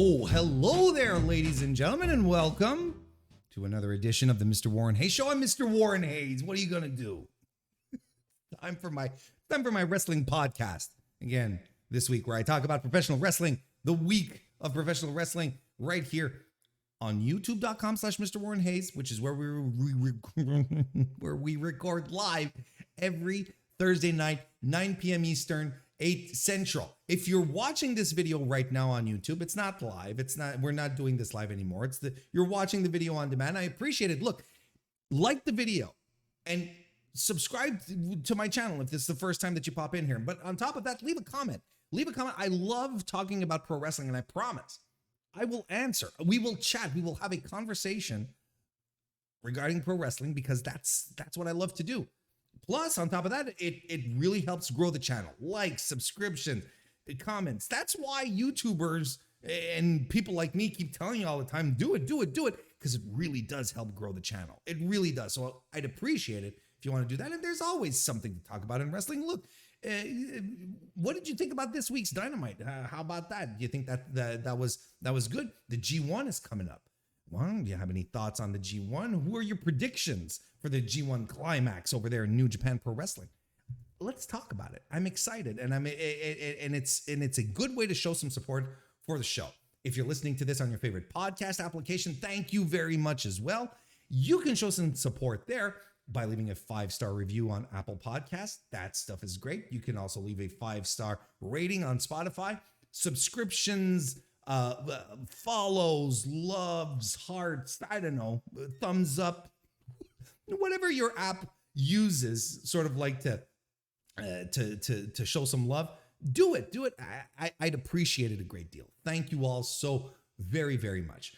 Oh, hello there, ladies and gentlemen, and welcome to another edition of the Mr. Warren Hayes Show. I'm Mr. Warren Hayes. What are you gonna do? time for my wrestling podcast again this week, where I talk about professional wrestling, the week of professional wrestling, right here on YouTube.com/Mr. Warren Hayes, which is where we record live every Thursday night, 9 p.m. Eastern, 8 Central. If you're watching this video right now on YouTube, it's not live. We're not doing this live anymore. You're watching the video on demand. I appreciate it. Look, like the video and subscribe to my channel if this is the first time that you pop in here. But on top of that, leave a comment. Leave a comment. I love talking about pro wrestling, and I promise I will answer. We will chat. We will have a conversation regarding pro wrestling, because that's what I love to do. Plus, on top of that, it really helps grow the channel. Likes, subscriptions, comments. That's why YouTubers and people like me keep telling you all the time, do it, because it really does help grow the channel. It really does. So I'd appreciate it if you want to do that. And there's always something to talk about in wrestling. Look, what did you think about this week's Dynamite? How about that? Do you think that was good? The G1 is coming up. Well, do you have any thoughts on the G1? Who are your predictions for the G1 Climax over there in New Japan Pro Wrestling? Let's talk about it. I'm excited, and it's a good way to show some support for the show. If you're listening to this on your favorite podcast application, thank you very much as well. You can show some support there by leaving a 5-star review on Apple Podcasts. That stuff is great. You can also leave a 5-star rating on Spotify. Subscriptions, follows, loves, hearts, I don't know, thumbs up, whatever your app uses, sort of like to show some love. Do it. I'd appreciate it a great deal. Thank you all so very, very much.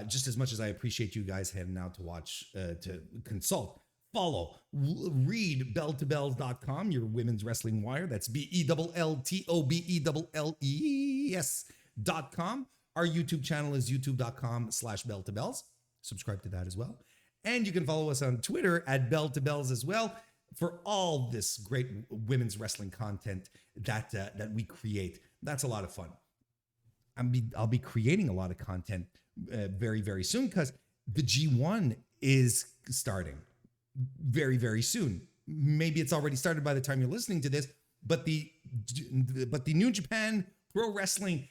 Just as much as I appreciate you guys heading out to watch, to consult, follow, read belltobells.com, your women's wrestling wire. That's BELLTOBELLES.com. Our YouTube channel is youtube.com/belltobells. Subscribe to that as well. And you can follow us on Twitter at belltobells as well for all this great women's wrestling content that we create. That's a lot of fun. I'll be creating a lot of content very, very soon, because the G1 is starting very, very soon. Maybe it's already started by the time you're listening to this, but the New Japan Pro Wrestling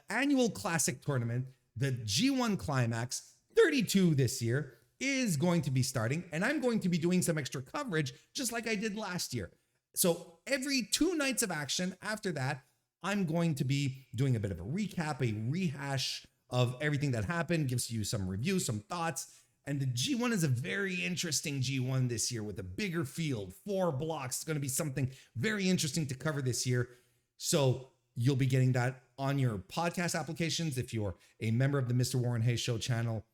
annual classic tournament, the G1 Climax 32 this year, is going to be starting, and I'm going to be doing some extra coverage just like I did last year. So every 2 nights of action after that, I'm going to be doing a bit of a recap, a rehash of everything that happened, gives you some reviews, some thoughts. And the G1 is a very interesting G1 this year with a bigger field, 4 blocks. It's going to be something very interesting to cover this year. So you'll be getting that on your podcast applications. If you're a member of the Mr. Warren Hayes Show channel,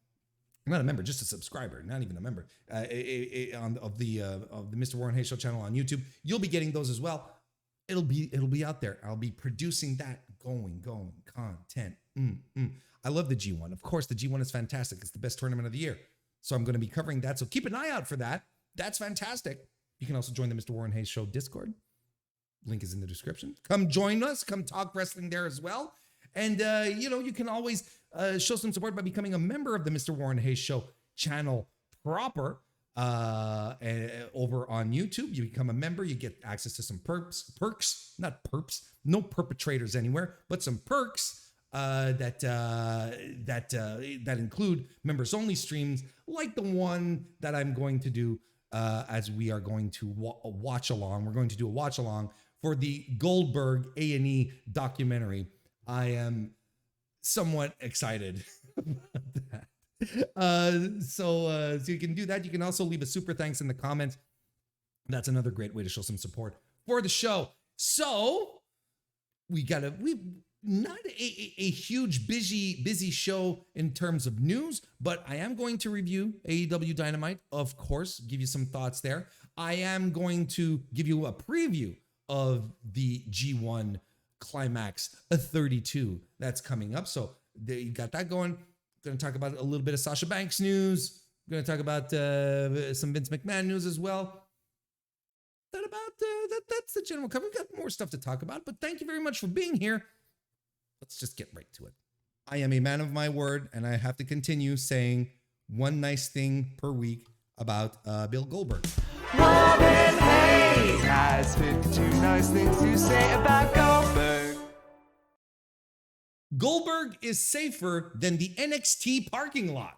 not a member, just a subscriber, not even a member of the Mr. Warren Hayes Show channel on YouTube, you'll be getting those as well. It'll be out there. I'll be producing that going content. I love the G1. Of course, the G1 is fantastic. It's the best tournament of the year. So I'm going to be covering that. So keep an eye out for that. That's fantastic. You can also join the Mr. Warren Hayes Show Discord. Link is in the description. Come join us. Come talk wrestling there as well. And, you can always show some support by becoming a member of the Mr. Warren Hayes Show channel proper over on YouTube. You become a member. You get access to some perks, not perps, no perpetrators anywhere, but some perks that include members only streams, like the one that I'm going to do as we are going to watch along. We're going to do a watch along for the Goldberg A&E documentary. I am somewhat excited about that. So you can do that. You can also leave a super thanks in the comments. That's another great way to show some support for the show. So we not a huge busy show in terms of news, but I am going to review AEW Dynamite, of course, give you some thoughts there. I am going to give you a preview of the G1 Climax 32 that's coming up. So you got that going. Going to talk about a little bit of Sasha Banks news. We're going to talk about some Vince McMahon news as well. That's the general cover. We've got more stuff to talk about, but thank you very much for being here. Let's just get right to it. I am a man of my word, and I have to continue saying one nice thing per week about Bill Goldberg. MrWarrenHayes has 52 nice things to say about Goldberg. Goldberg is safer than the NXT parking lot.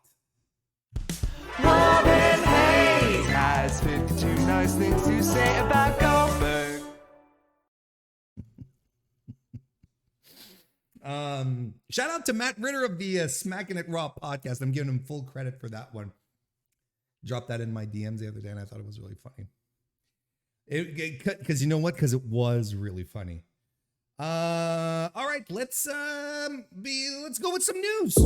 MrWarrenHayes has 52 nice things to say about Goldberg. Shout out to Matt Ritter of the Smacking It Raw podcast. I'm giving him full credit for that one. Dropped that in my DMs the other day, and I thought it was really funny. Because you know what? Because it was really funny. All right, let's go with some news.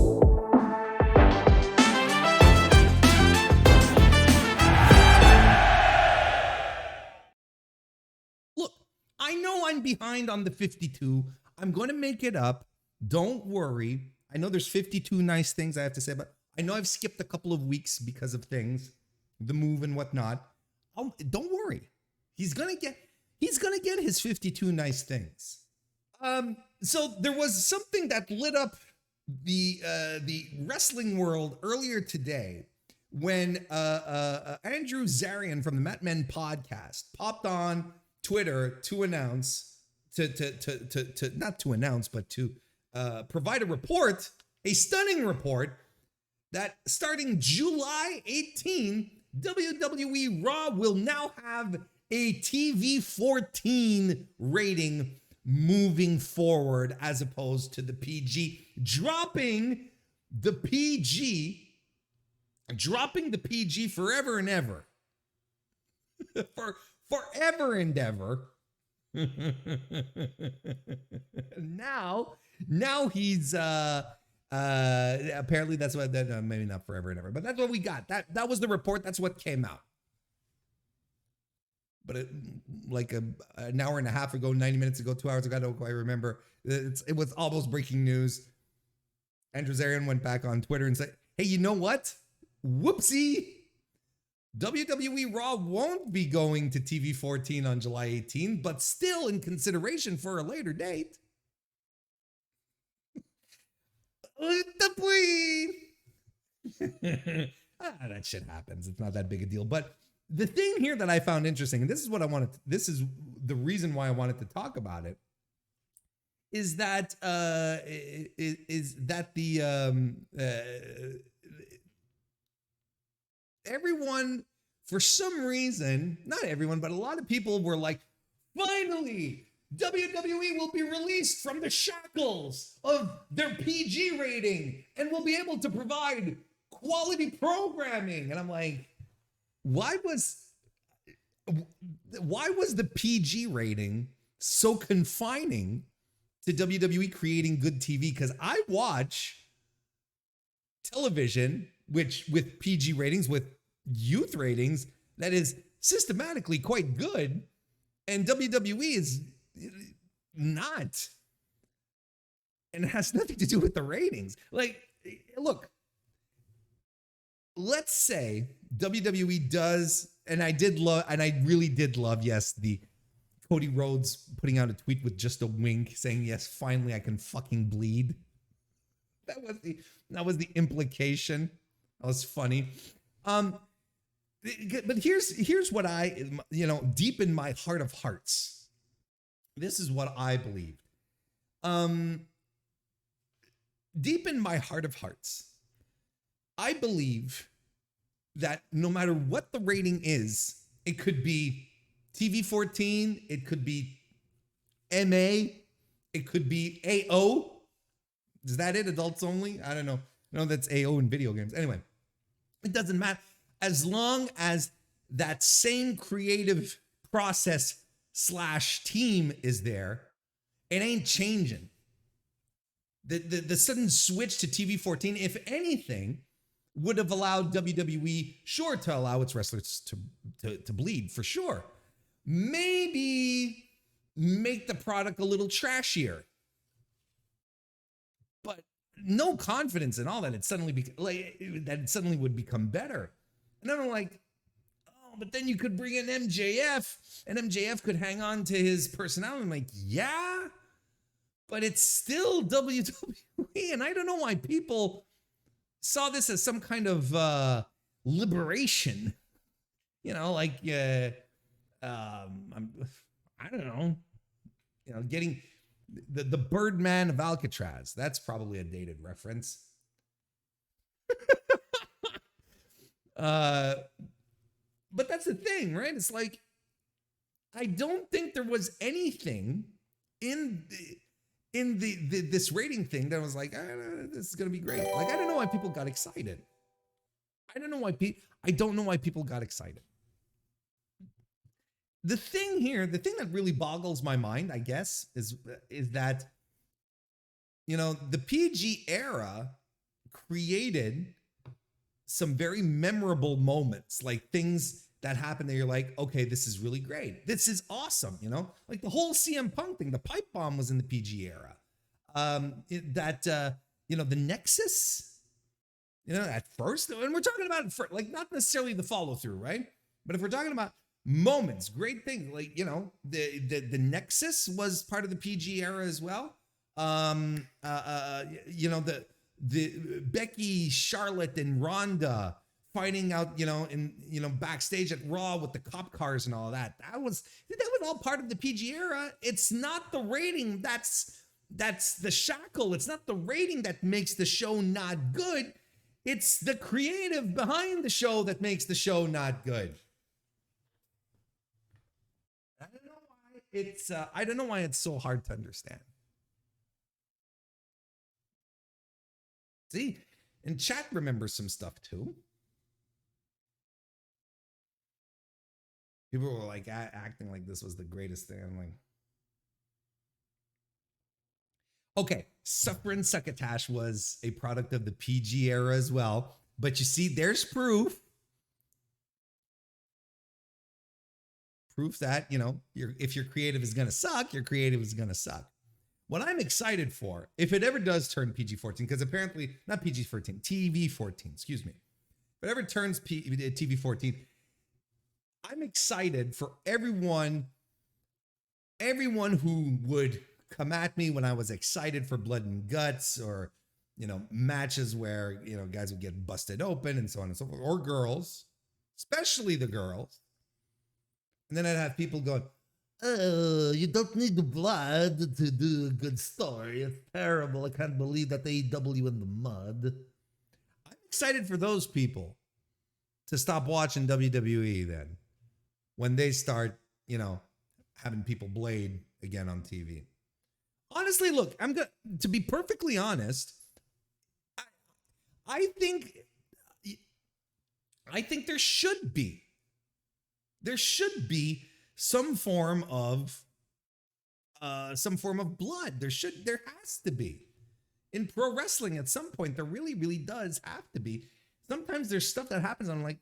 Look, I know I'm behind on the 52. I'm going to make it up. Don't worry. I know there's 52 nice things I have to say, but I know I've skipped a couple of weeks because of things, the move and whatnot. Don't worry. He's gonna get his 52 nice things. So there was something that lit up the wrestling world earlier today when Andrew Zarian from the McMahon podcast popped on Twitter to announce not to announce, but to provide a report, a stunning report, that starting July 18, WWE Raw will now have a TV 14 rating moving forward as opposed to the PG, dropping the PG forever and ever. Forever and ever. now he's apparently that's what maybe not forever and ever, but that's what we got. That was the report. That's what came out. But like an hour and a half ago, 90 minutes ago, 2 hours ago, I don't quite remember. It was almost breaking news. Andrew Zarian went back on Twitter and said, "Hey, you know what? Whoopsie. WWE Raw won't be going to TV 14 on July 18, but still in consideration for a later date." That shit happens. It's not that big a deal. But the thing here that I found interesting, and this is what I wanted, this is the reason why I wanted to talk about it, is that everyone, for some reason, not everyone, but a lot of people were like, finally, WWE will be released from the shackles of their PG rating and will be able to provide quality programming. And I'm like, why was the PG rating so confining to WWE creating good TV? Because I watch television with PG ratings, with youth ratings, that is systematically quite good, and WWE is not, and it has nothing to do with the ratings. Like, look, let's say WWE does, and I really did love, yes, the Cody Rhodes putting out a tweet with just a wink saying, "Yes, finally I can fucking bleed." That was the implication. That was funny. But here's what I, deep in my heart of hearts, this is what I believed. Deep in my heart of hearts, I believe that no matter what the rating is, it could be TV 14, it could be MA, it could be AO. Is that it? Adults only? I don't know. No, that's AO in video games. Anyway, it doesn't matter. As long as that same creative process / team is there, it ain't changing. The sudden switch to TV 14, if anything, would have allowed WWE, sure, to allow its wrestlers to bleed, for sure. Maybe make the product a little trashier. But no confidence in all that it suddenly would become better. And I'm like, oh, but then you could bring in MJF, and MJF could hang on to his personality. I'm like, yeah, but it's still WWE. And I don't know why people saw this as some kind of liberation. You know, like, I don't know, you know, getting the Birdman of Alcatraz. That's probably a dated reference. But that's the thing, right? It's like, I don't think there was anything in this rating thing that was like, this is gonna be great. Like, I don't know why people got excited. I don't know why people got excited. The thing that really boggles my mind, I guess, is that, you know, the PG era created some very memorable moments, like things that happen that you're like, okay, this is really great. This is awesome, you know? Like the whole CM Punk thing, the pipe bomb was in the PG era. You know, the Nexus, you know, at first, and we're talking about, like, not necessarily the follow through, right? But if we're talking about moments, great things, like, you know, the Nexus was part of the PG era as well. You know, the Becky, Charlotte, and Ronda fighting out, you know, backstage at Raw with the cop cars and all that. That was all part of the PG era. It's not the rating that's the shackle. It's not the rating that makes the show not good. It's the creative behind the show that makes the show not good. I don't know why it's so hard to understand. See, and chat remembers some stuff too. People were like acting like this was the greatest thing. I'm like, okay, Suffering Succotash was a product of the PG era as well. But you see, there's proof. Proof that, you know, if your creative is going to suck, your creative is going to suck. What I'm excited for, if it ever does turn PG-14, because apparently, not PG-14, TV-14, excuse me. If it ever turns TV-14, I'm excited for everyone who would come at me when I was excited for Blood and Guts, or, you know, matches where, you know, guys would get busted open and so on and so forth, or girls, especially the girls. And then I'd have people going, oh, you don't need the blood to do a good story. It's terrible. I can't believe that AEW in the mud. I'm excited for those people to stop watching WWE then, when they start, you know, having people blade again on TV. Honestly, look, to be perfectly honest, I think there should be some form of blood. There has to be. In pro wrestling, at some point, there really, really does have to be. Sometimes there's stuff that happens, and I'm like,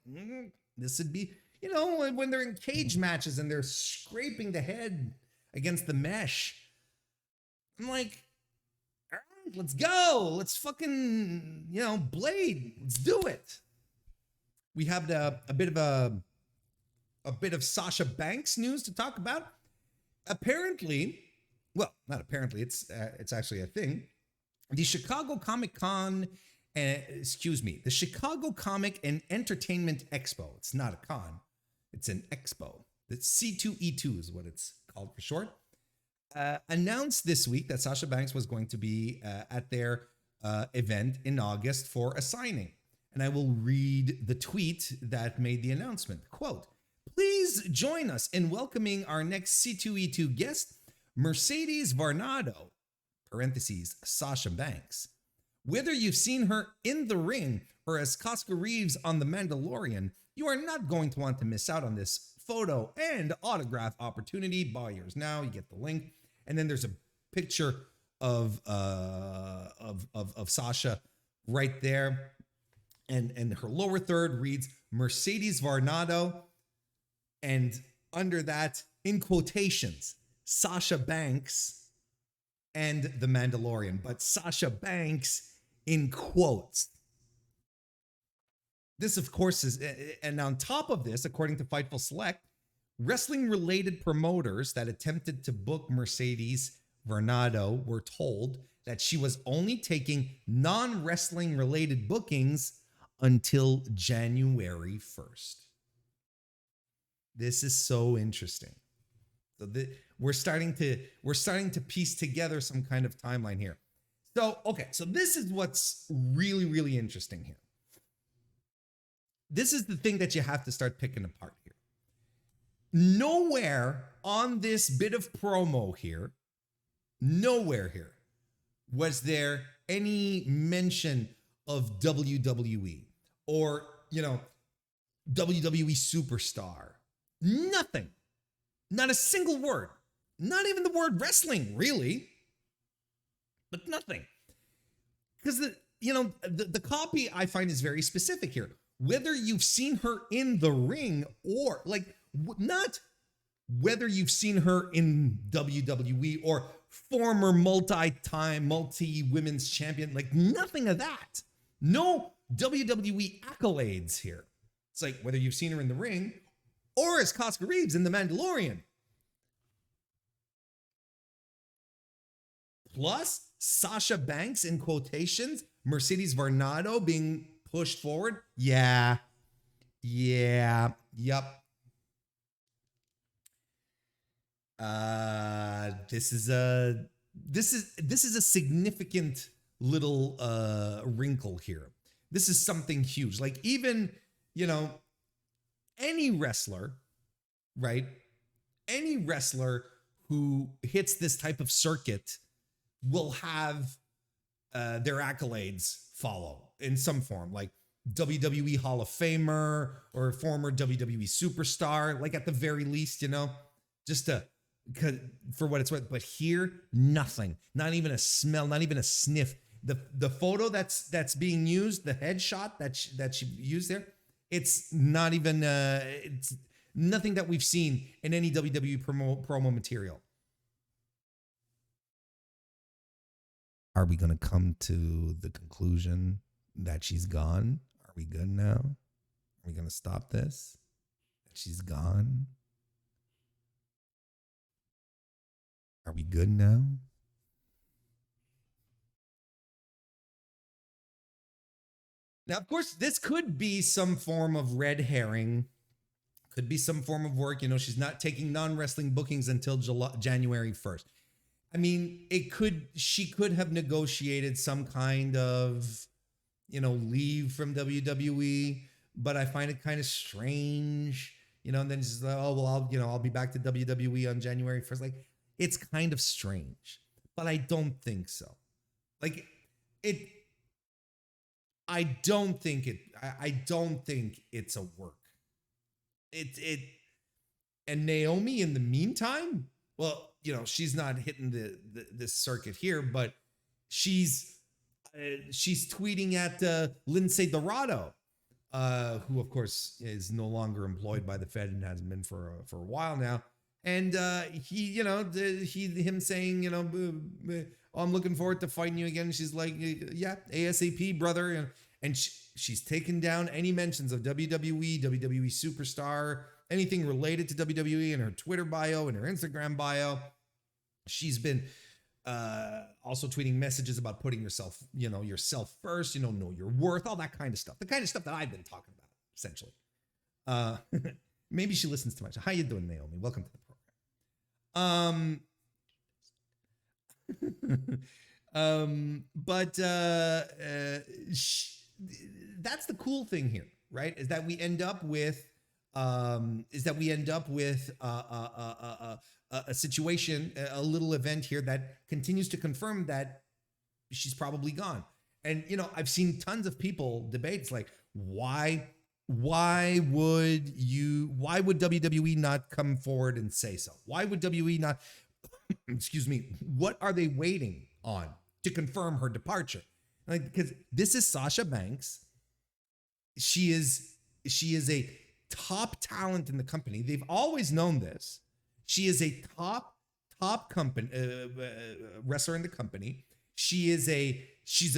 this would be, you know, when they're in cage matches and they're scraping the head against the mesh. I'm like, all right, let's go. Let's fucking, you know, blade. Let's do it. We have a bit of Sasha Banks news to talk about. Apparently, well, not apparently, it's actually a thing. The Chicago Comic and Entertainment Expo. It's not a con, it's an expo. The C2E2 is what it's called for short. Announced this week that Sasha Banks was going to be at their event in August for a signing. And I will read the tweet that made the announcement. Quote, please join us in welcoming our next C2E2 guest, Mercedes Varnado, parentheses, Sasha Banks. Whether you've seen her in the ring or as Casca Reeves on The Mandalorian, you are not going to want to miss out on this photo and autograph opportunity. Buy yours now. You get the link. And then there's a picture of Sasha right there. And her lower third reads Mercedes Varnado. And under that, in quotations, Sasha Banks and The Mandalorian. But Sasha Banks in quotes. This, of course, is, and on top of this, according to Fightful Select, wrestling-related promoters that attempted to book Mercedes Varnado were told that she was only taking non-wrestling related bookings until January 1st. This is so interesting. So we're starting to piece together some kind of timeline here. So, okay, so this is what's really, really interesting here. This is the thing that you have to start picking apart here. Nowhere on this bit of promo here, nowhere here was there any mention of WWE or, WWE superstar. Nothing. Not a single word. Not even the word wrestling, really. But nothing. Because the copy I find is very specific here. Whether you've seen her in the ring or not whether you've seen her in WWE or former multi-women's champion, nothing of that. No WWE accolades here. It's like whether you've seen her in the ring or as Cosca Reeves in The Mandalorian. Plus, Sasha Banks in quotations, Mercedes Varnado being pushed forward. Yep. This is a significant little wrinkle here. This is something huge. Even, any wrestler, right? Any wrestler who hits this type of circuit will have their accolades follow in some form, like WWE Hall of Famer or former WWE superstar, at the very least, just for what it's worth. But here, nothing, not even a smell, not even a sniff. The photo that's being used, the headshot that she used there, it's not even it's nothing that we've seen in any WWE promo material. Are we going to come to the conclusion that she's gone? Are we good now? Are we going to stop this? She's gone? Are we good now? Now, of course, this could be some form of red herring. Could be some form of work. She's not taking non-wrestling bookings until January 1st. I mean, she could have negotiated some kind of, leave from WWE, but I find it kind of strange, and then she's like, oh, well, I'll be back to WWE on January 1st. It's kind of strange, but I don't think so. I don't think it's a work. And Naomi in the meantime, well, she's not hitting this circuit here, but she's tweeting at Lindsay Dorado, who of course is no longer employed by the Fed and hasn't been for a while now. And him saying, I'm looking forward to fighting you again. She's like, yeah, ASAP, brother. And she's taken down any mentions of WWE superstar, anything related to WWE in her Twitter bio, in her Instagram bio. She's been also tweeting messages about putting yourself first, know your worth, all that kind of stuff. The kind of stuff that I've been talking about, essentially. Maybe she listens to my show. How you doing, Naomi? Welcome to the program. That's the cool thing here, right? Is that we end up with a situation, a little event here that continues to confirm that she's probably gone. And I've seen tons of people debate. It's like, why would WWE not come forward and say so? Why would WWE not? Excuse me. What are they waiting on to confirm her departure? Because this is Sasha Banks. She is a top talent in the company. They've always known this. She is a top company wrestler in the company. She's a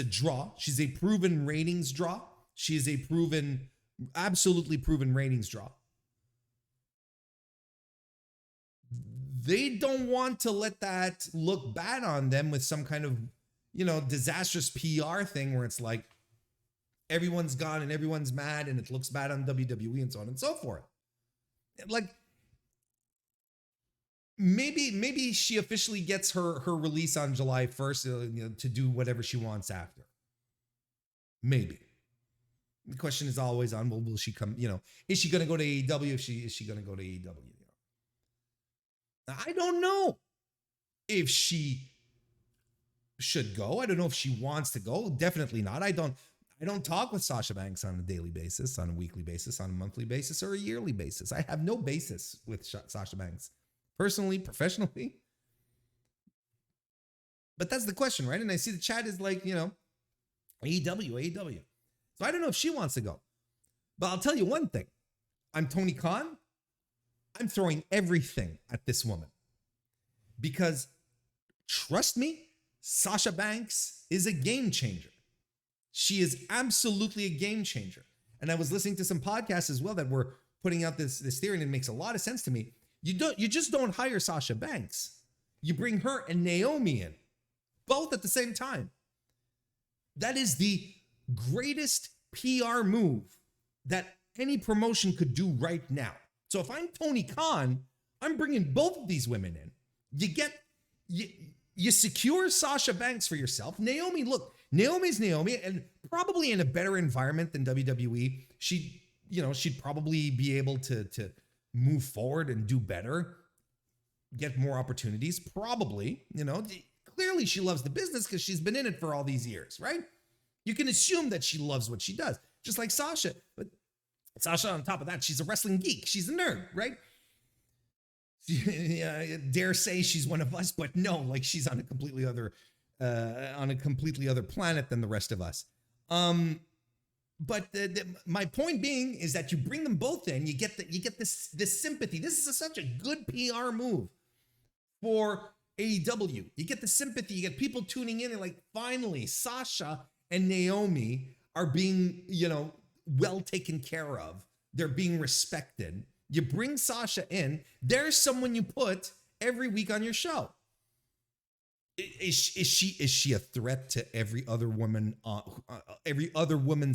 draw. She's a proven ratings draw. She is a absolutely proven ratings draw. they don't want to let that look bad on them with some kind of, disastrous PR thing where it's like everyone's gone and everyone's mad and it looks bad on WWE and so on and so forth. Like, maybe she officially gets her release on July 1st to do whatever she wants after. Maybe. The question is always on, well, will she come, is she going to go to AEW? Is she going to go to AEW? I don't know if she should go. I don't know if she wants to go. Definitely not. I don't talk with Sasha Banks on a daily basis, on a weekly basis, on a monthly basis, or a yearly basis. I have no basis with Sasha Banks, personally, professionally. But that's the question, right? And I see the chat is like, AEW. So I don't know if she wants to go. But I'll tell you one thing. I'm Tony Khan. I'm throwing everything at this woman. Because, trust me, Sasha Banks is a game changer. She is absolutely a game changer. And I was listening to some podcasts as well that were putting out this theory, and it makes a lot of sense to me. You just don't hire Sasha Banks. You bring her and Naomi in, both at the same time. That is the greatest PR move that any promotion could do right now. So if I'm Tony Khan, I'm bringing both of these women in. You secure Sasha Banks for yourself. Naomi, look, Naomi's Naomi, and probably in a better environment than WWE. She'd probably be able to move forward and do better, get more opportunities. Probably, clearly she loves the business because she's been in it for all these years, right? You can assume that she loves what she does, just like Sasha. But Sasha, on top of that, she's a wrestling geek. She's a nerd, right? Dare say she's one of us, but no, like she's on a completely other planet than the rest of us. But my point being is that you bring them both in, you get this sympathy. This is such a good PR move for AEW. You get the sympathy, you get people tuning in and like, finally, Sasha and Naomi are being, well taken care of. They're being respected. You bring Sasha in, there's someone you put every week on your show. Is she a threat to every other woman's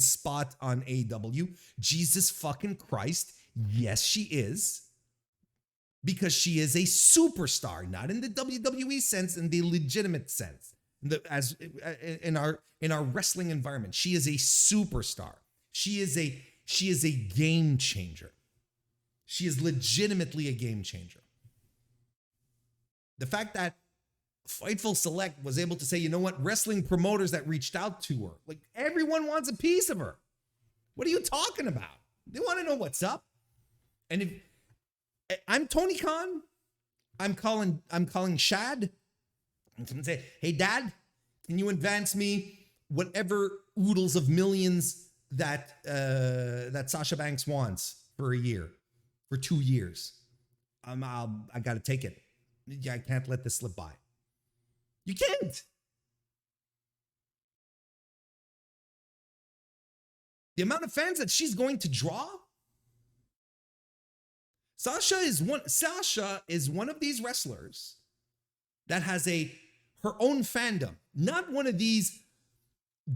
spot on AEW? Jesus fucking Christ, yes she is. Because she is a superstar, not in the WWE sense, in the legitimate sense. In our wrestling environment, she is a superstar. She is a game changer. She is legitimately a game changer. The fact that Fightful Select was able to say, you know what, wrestling promoters that reached out to her, like everyone wants a piece of her. What are you talking about? They want to know what's up. And if I'm Tony Khan, I'm calling Shad. I'm going to say, hey, Dad, can you advance me whatever oodles of millions that Sasha Banks wants for a year, for 2 years? I got to take it. I can't let this slip by. You can't. The amount of fans that she's going to draw. Sasha is one of these wrestlers that has her own fandom, not one of these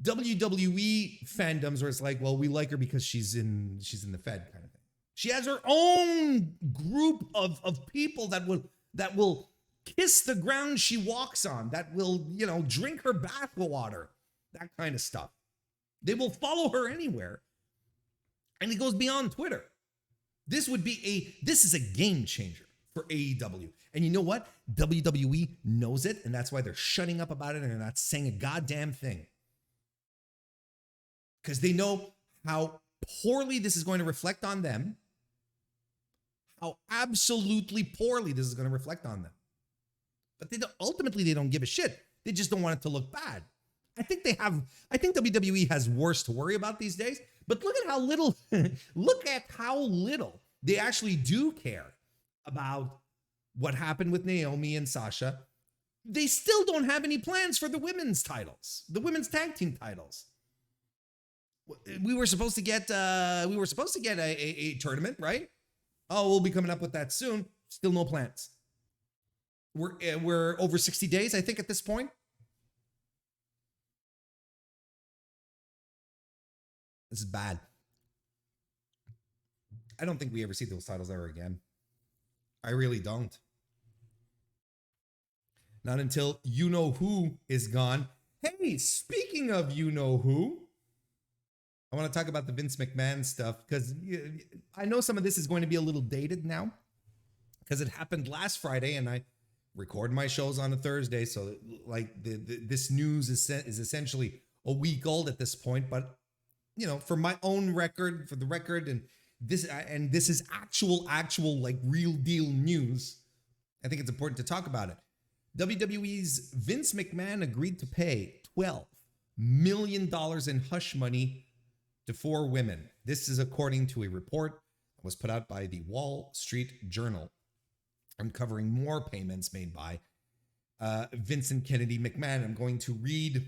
WWE fandoms where it's like, well, we like her because she's in the Fed kind of thing. She has her own group of people that will kiss the ground she walks on, that will, drink her bath water, that kind of stuff. They will follow her anywhere. And it goes beyond Twitter. This is a game changer for AEW. And you know what? WWE knows it, and that's why they're shutting up about it and they're not saying a goddamn thing. Because they know how poorly this is going to reflect on them. How absolutely poorly this is going to reflect on them. But ultimately, they don't give a shit. They just don't want it to look bad. I think WWE has worse to worry about these days. But look at how little they actually do care about what happened with Naomi and Sasha. They still don't have any plans for the women's titles, the women's tag team titles. We were supposed to get a tournament, right? Oh, we'll be coming up with that soon. Still no plans. we're over 60 days, I think, at this point. This is bad. I don't think we ever see those titles ever again. I really don't. Not until you know who is gone. Hey, speaking of you know who, I want to talk about the Vince McMahon stuff because I know some of this is going to be a little dated now because it happened last Friday and I record my shows on a Thursday. So like this news is essentially a week old at this point. But, you know, for my own record, for the record, and this is actual like real deal news, I think it's important to talk about it. WWE's Vince McMahon agreed to pay $12 million in hush money to 4 women. This is according to a report that was put out by the Wall Street Journal, uncovering more payments made by Vincent Kennedy McMahon. I'm going to read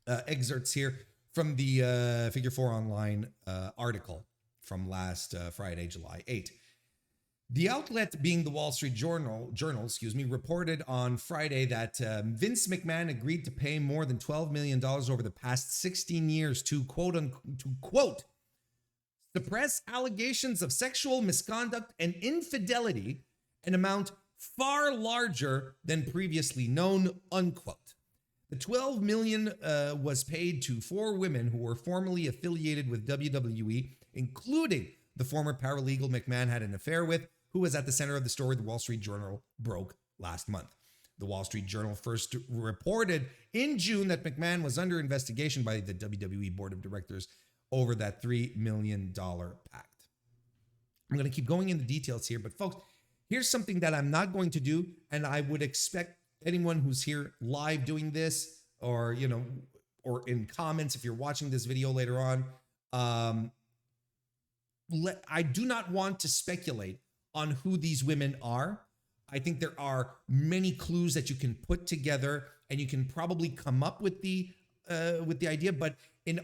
excerpts here from the Figure 4 Online article from last Friday, July 8. The outlet, being the Wall Street Journal, reported on Friday that Vince McMahon agreed to pay more than $12 million over the past 16 years to quote, suppress allegations of sexual misconduct and infidelity, an amount far larger than previously known, unquote. The $12 million was paid to 4 women who were formerly affiliated with WWE, including the former paralegal McMahon had an affair with, who was at the center of the story the Wall Street Journal broke last month. The Wall Street Journal first reported in June that McMahon was under investigation by the WWE Board of Directors over that $3 million pact. I'm going to keep going into details here, but folks, here's something that I'm not going to do, and I would expect anyone who's here live doing this, or, you know, or in comments if you're watching this video later on, I do not want to speculate on who these women are. I think there are many clues that you can put together, and you can probably come up with the idea. But in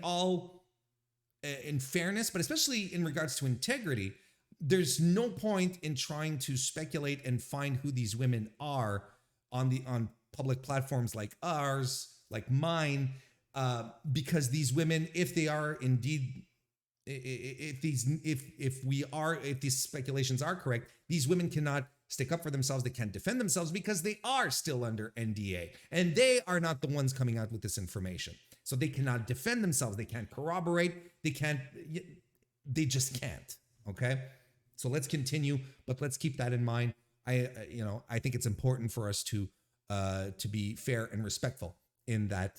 fairness, but especially in regards to integrity, there's no point in trying to speculate and find who these women are on public platforms like ours, like mine, because these women, if they are indeed, if these speculations are correct, these women cannot stick up for themselves. They can't defend themselves because they are still under NDA, and they are not the ones coming out with this information. So they cannot defend themselves. They can't corroborate. They just can't. Okay. So let's continue, but let's keep that in mind. I think it's important for us to be fair and respectful in that,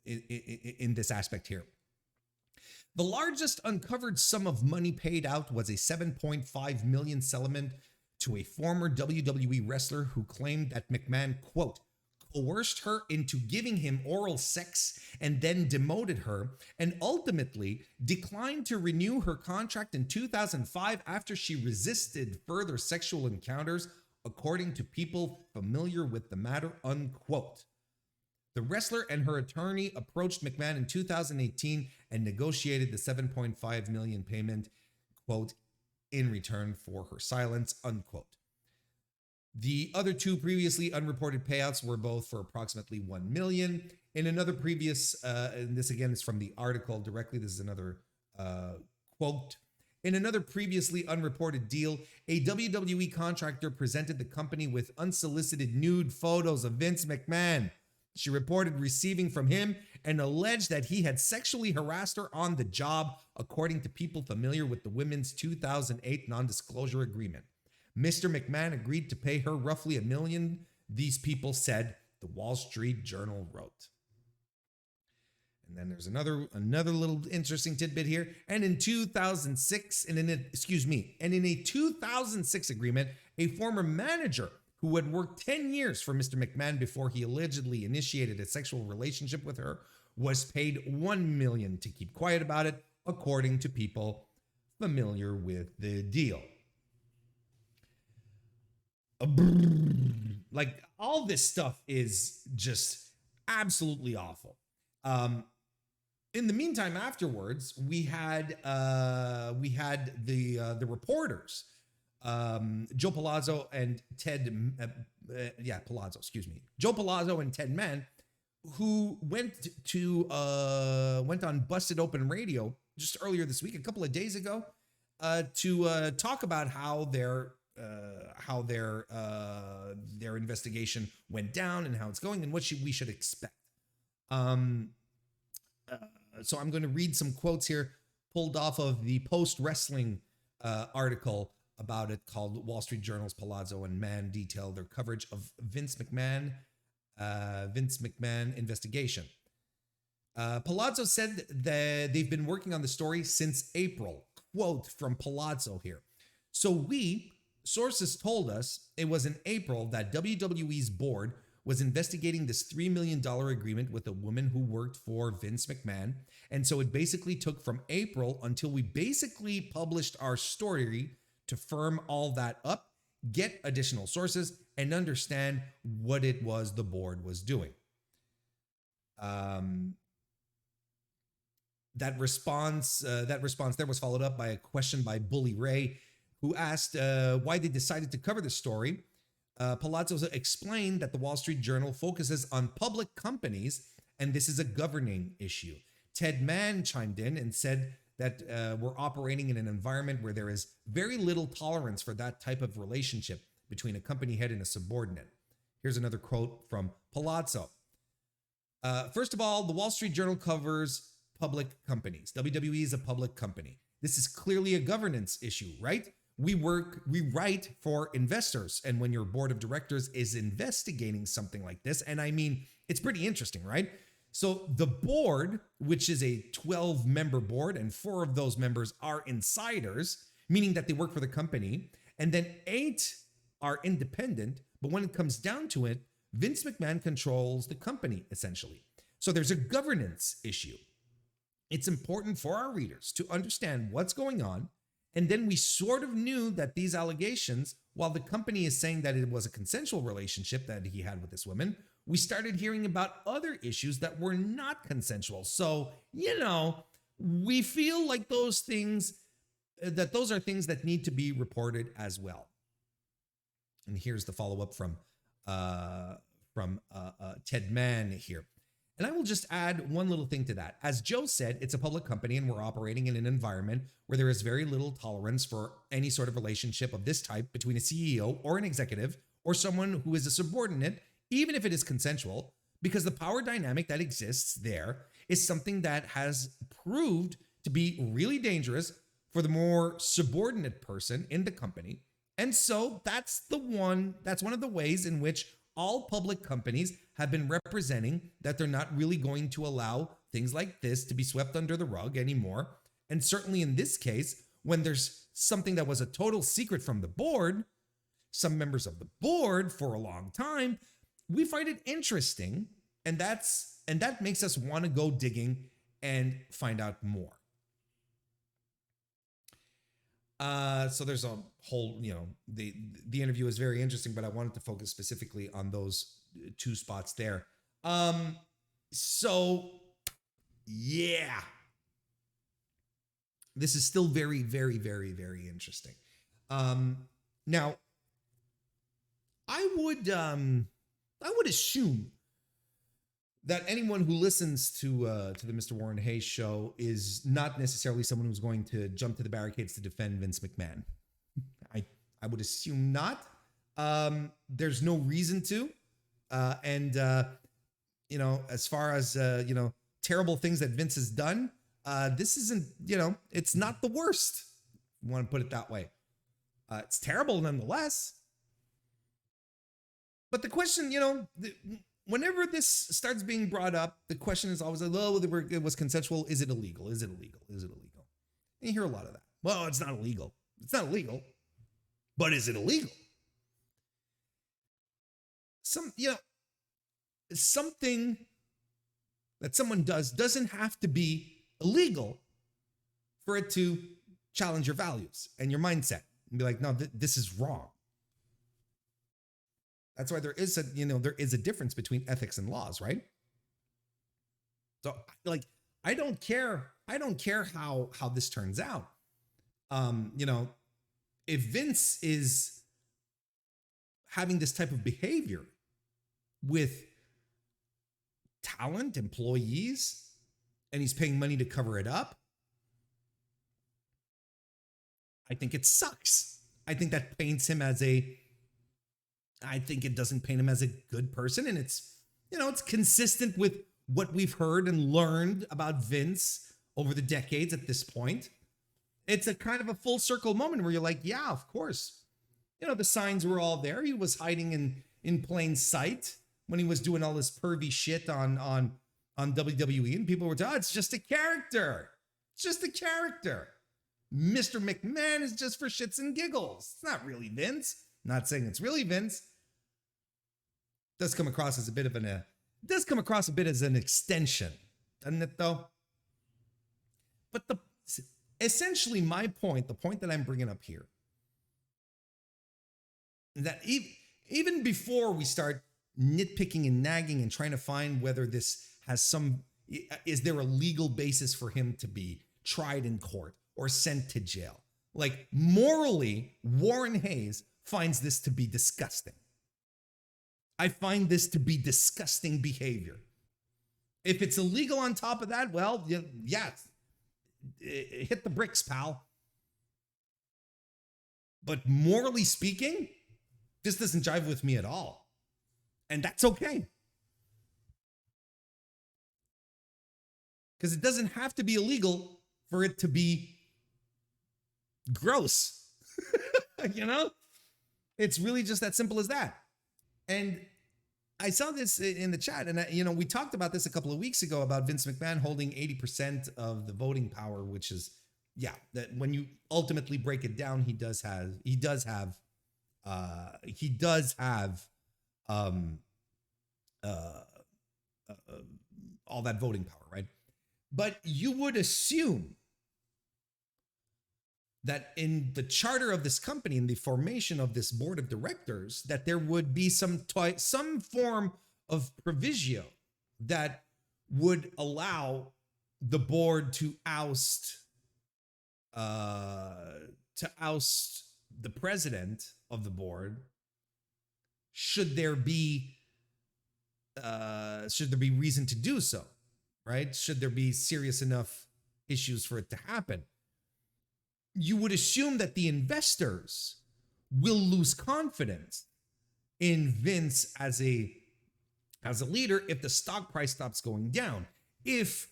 in this aspect here. The largest uncovered sum of money paid out was a $7.5 million settlement to a former WWE wrestler who claimed that McMahon, quote, coerced her into giving him oral sex and then demoted her, and ultimately declined to renew her contract in 2005 after she resisted further sexual encounters, according to people familiar with the matter, unquote. The wrestler and her attorney approached McMahon in 2018 and negotiated the $7.5 million payment, quote, in return for her silence, unquote. The other 2 previously unreported payouts were both for approximately $1 million. In another previous, and this again is from the article directly, this is another quote. In another previously unreported deal, a WWE contractor presented the company with unsolicited nude photos of Vince McMahon. She reported receiving from him and alleged that he had sexually harassed her on the job, according to people familiar with the women's 2008 non-disclosure agreement. Mr. McMahon agreed to pay her roughly $1 million, these people said, the Wall Street Journal wrote. And then there's another little interesting tidbit here. And in 2006, in a 2006 agreement, a former manager who had worked 10 years for Mr. McMahon before he allegedly initiated a sexual relationship with her, was paid $1 million to keep quiet about it, according to people familiar with the deal. Like, all this stuff is just absolutely awful. In the meantime, afterwards, we had the reporters Joe Palazzo and Joe Palazzo and Ted Mann, who went on Busted Open Radio just earlier this week, a couple of days ago, to talk about how their investigation went down and how it's going and what we should expect. So I'm going to read some quotes here pulled off of the Post Wrestling article about it called Wall Street Journal's Palazzo and Mann detail their coverage of Vince McMahon investigation. Palazzo said that they've been working on the story since April. Quote from Palazzo here. So sources told us it was in April that WWE's board was investigating this $3 million agreement with a woman who worked for Vince McMahon. And so it basically took from April until we basically published our story to firm all that up, get additional sources, and understand what it was the board was doing. That response there was followed up by a question by Bully Ray, who asked why they decided to cover the story. Palazzo explained that the Wall Street Journal focuses on public companies, and this is a governing issue. Ted Mann chimed in and said that we're operating in an environment where there is very little tolerance for that type of relationship between a company head and a subordinate. Here's another quote from Palazzo. First of all, the Wall Street Journal covers public companies. WWE is a public company. This is clearly a governance issue, right? We write for investors. And when your board of directors is investigating something like this, and I mean, it's pretty interesting, right? So the board, which is a 12-member board, and 4 of those members are insiders, meaning that they work for the company, and then 8 are independent. But when it comes down to it, Vince McMahon controls the company, essentially. So there's a governance issue. It's important for our readers to understand what's going on. And then we sort of knew that these allegations, while the company is saying that it was a consensual relationship that he had with this woman, we started hearing about other issues that were not consensual. So, we feel like those are things that need to be reported as well. And here's the follow-up from Ted Mann here. And I will just add one little thing to that. As Joe said, it's a public company and we're operating in an environment where there is very little tolerance for any sort of relationship of this type between a CEO or an executive or someone who is a subordinate, even if it is consensual, because the power dynamic that exists there is something that has proved to be really dangerous for the more subordinate person in the company. And so that's one of the ways in which all public companies have been representing that they're not really going to allow things like this to be swept under the rug anymore. And certainly in this case, when there's something that was a total secret from the board, some members of the board for a long time, we find it interesting. And that makes us want to go digging and find out more. So there's a whole, the interview is very interesting, but I wanted to focus specifically on those 2 spots there. So yeah, this is still very, very, very, very interesting. Now I would assume that anyone who listens to the Mr. Warren Hayes show is not necessarily someone who's going to jump to the barricades to defend Vince McMahon. I would assume not. There's no reason to. As far as, terrible things that Vince has done, this isn't, it's not the worst. If you want to put it that way. It's terrible nonetheless. But the question, whenever this starts being brought up, the question is always like, it was consensual. Is it illegal? Is it illegal? Is it illegal? And you hear a lot of that. Well, it's not illegal. It's not illegal. But is it illegal? Something that someone does doesn't have to be illegal for it to challenge your values and your mindset and be like, no, this is wrong. That's why there is a difference between ethics and laws, right? So I don't care how this turns out. if Vince is having this type of behavior with talent, employees, and he's paying money to cover it up, I think it sucks. I think that paints him as I think it doesn't paint him as a good person. And it's, it's consistent with what we've heard and learned about Vince over the decades at this point. It's a kind of a full circle moment where you're like, yeah, of course. The signs were all there. He was hiding in plain sight when he was doing all this pervy shit on WWE, and people were telling, it's just a character. It's just a character. Mr. McMahon is just for shits and giggles. It's not really Vince. Not saying it's really Vince. Does come across as a bit as an extension, doesn't it though? But essentially my point, the point that I'm bringing up here, that even before we start nitpicking and nagging and trying to find whether this has is there a legal basis for him to be tried in court or sent to jail? Like, morally, Warren Hayes finds this to be disgusting. I find this to be disgusting behavior. If it's illegal on top of that, well, yeah, hit the bricks, pal. But morally speaking, this doesn't jive with me at all. And that's okay. Because it doesn't have to be illegal for it to be gross. It's really just that simple as that. And I saw this in the chat, and we talked about this a couple of weeks ago about Vince McMahon holding 80% of the voting power, which is, yeah, that when you ultimately break it down, he does have all that voting power, right? But you would assume that in the charter of this company, in the formation of this board of directors, that there would be some form of proviso that would allow the board to oust the president of the board should there be reason to do so, right? Should there be serious enough issues for it to happen? You would assume that the investors will lose confidence in Vince as a leader if the stock price stops going down. If,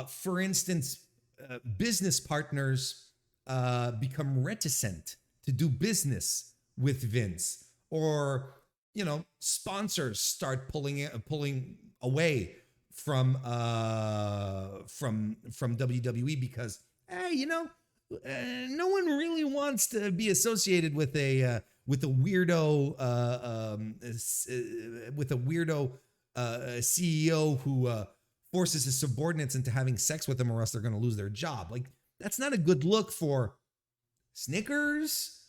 for instance, business partners become reticent to do business with Vince, or sponsors start pulling away from WWE because no one really wants to be associated with a weirdo CEO who forces his subordinates into having sex with them, or else they're going to lose their job. Like, that's not a good look for Snickers,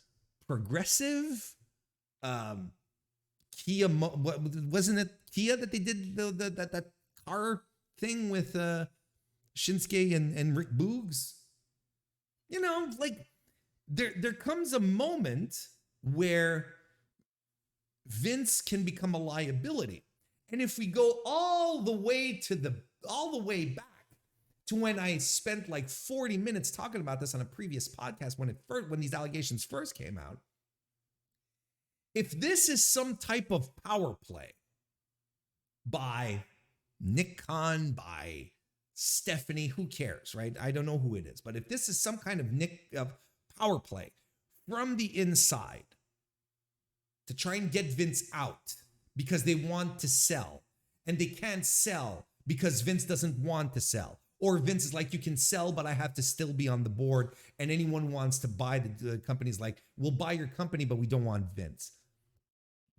Progressive, Kia. Wasn't it Kia that they did that car thing with Shinsuke and Rick Boogs? Like, there comes a moment where Vince can become a liability. And if we go all the way back to when I spent like 40 minutes talking about this on a previous podcast when these allegations first came out, if this is some type of power play by Nick Khan, by Stephanie, who cares, right? I don't know who it is, but if this is some kind of power play from the inside to try and get Vince out because they want to sell, and they can't sell because Vince doesn't want to sell, or Vince is like, you can sell, but I have to still be on the board, and anyone wants to buy the company's like, we'll buy your company, but we don't want Vince.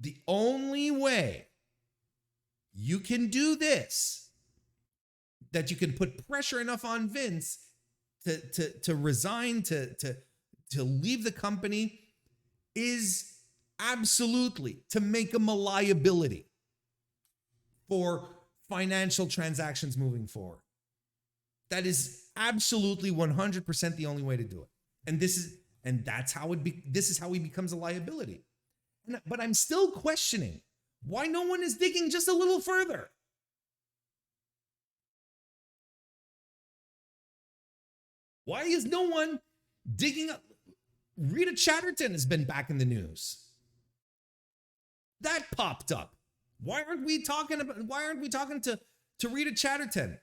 The only way you can do this, that you can put pressure enough on Vince to resign, to leave the company, is absolutely to make him a liability for financial transactions moving forward. That is absolutely 100% the only way to do it. And this is, And that's how this is how he becomes a liability. But I'm still questioning why no one is digging just a little further. Why is no one digging up? Rita Chatterton has been back in the news. That popped up. Why aren't we talking to Rita Chatterton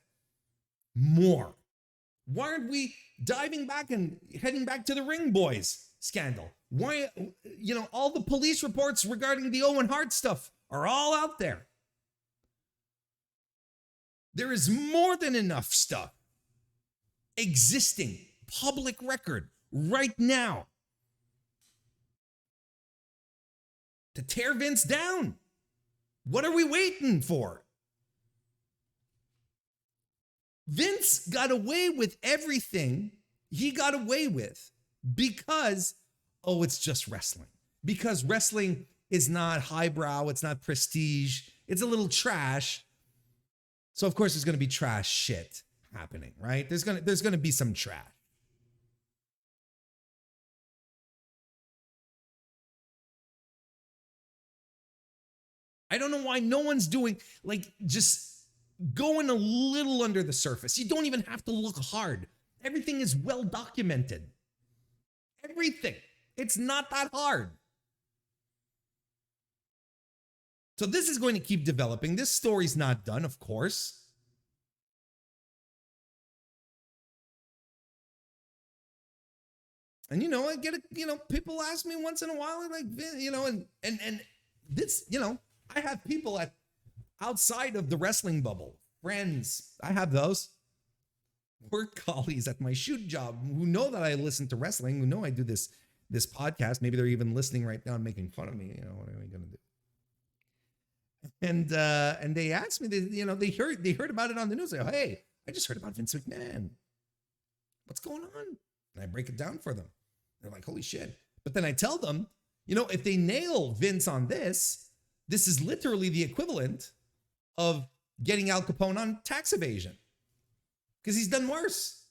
more? Why aren't we diving back and heading back to the Ring Boys scandal? Why, all the police reports regarding the Owen Hart stuff are all out there. There is more than enough stuff existing, public record right now to tear Vince down. What are we waiting for? Vince got away with everything he got away with because, it's just wrestling. Because wrestling is not highbrow, it's not prestige, it's a little trash. So of course there's going to be trash shit happening, right? There's going to be some trash. I don't know why no one's doing, just going a little under the surface. You don't even have to look hard. Everything is well documented. Everything. It's not that hard. So this is going to keep developing. This story's not done, of course. And I get it, people ask me once in a while, and this, I have people outside of the wrestling bubble, friends. I have those work colleagues at my shoot job who know that I listen to wrestling, who know I do this podcast. Maybe they're even listening right now and making fun of me. What are we gonna do? And they asked me, they heard about it on the news. They go, hey, I just heard about Vince McMahon. What's going on? And I break it down for them. They're like, holy shit. But then I tell them, if they nail Vince on this is literally the equivalent of getting Al Capone on tax evasion because he's done worse.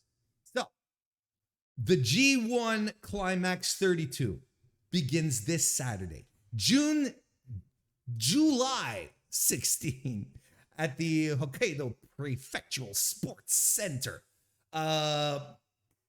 So the G1 Climax 32 begins this Saturday, July 16 at the Hokkaido Prefectural Sports Center.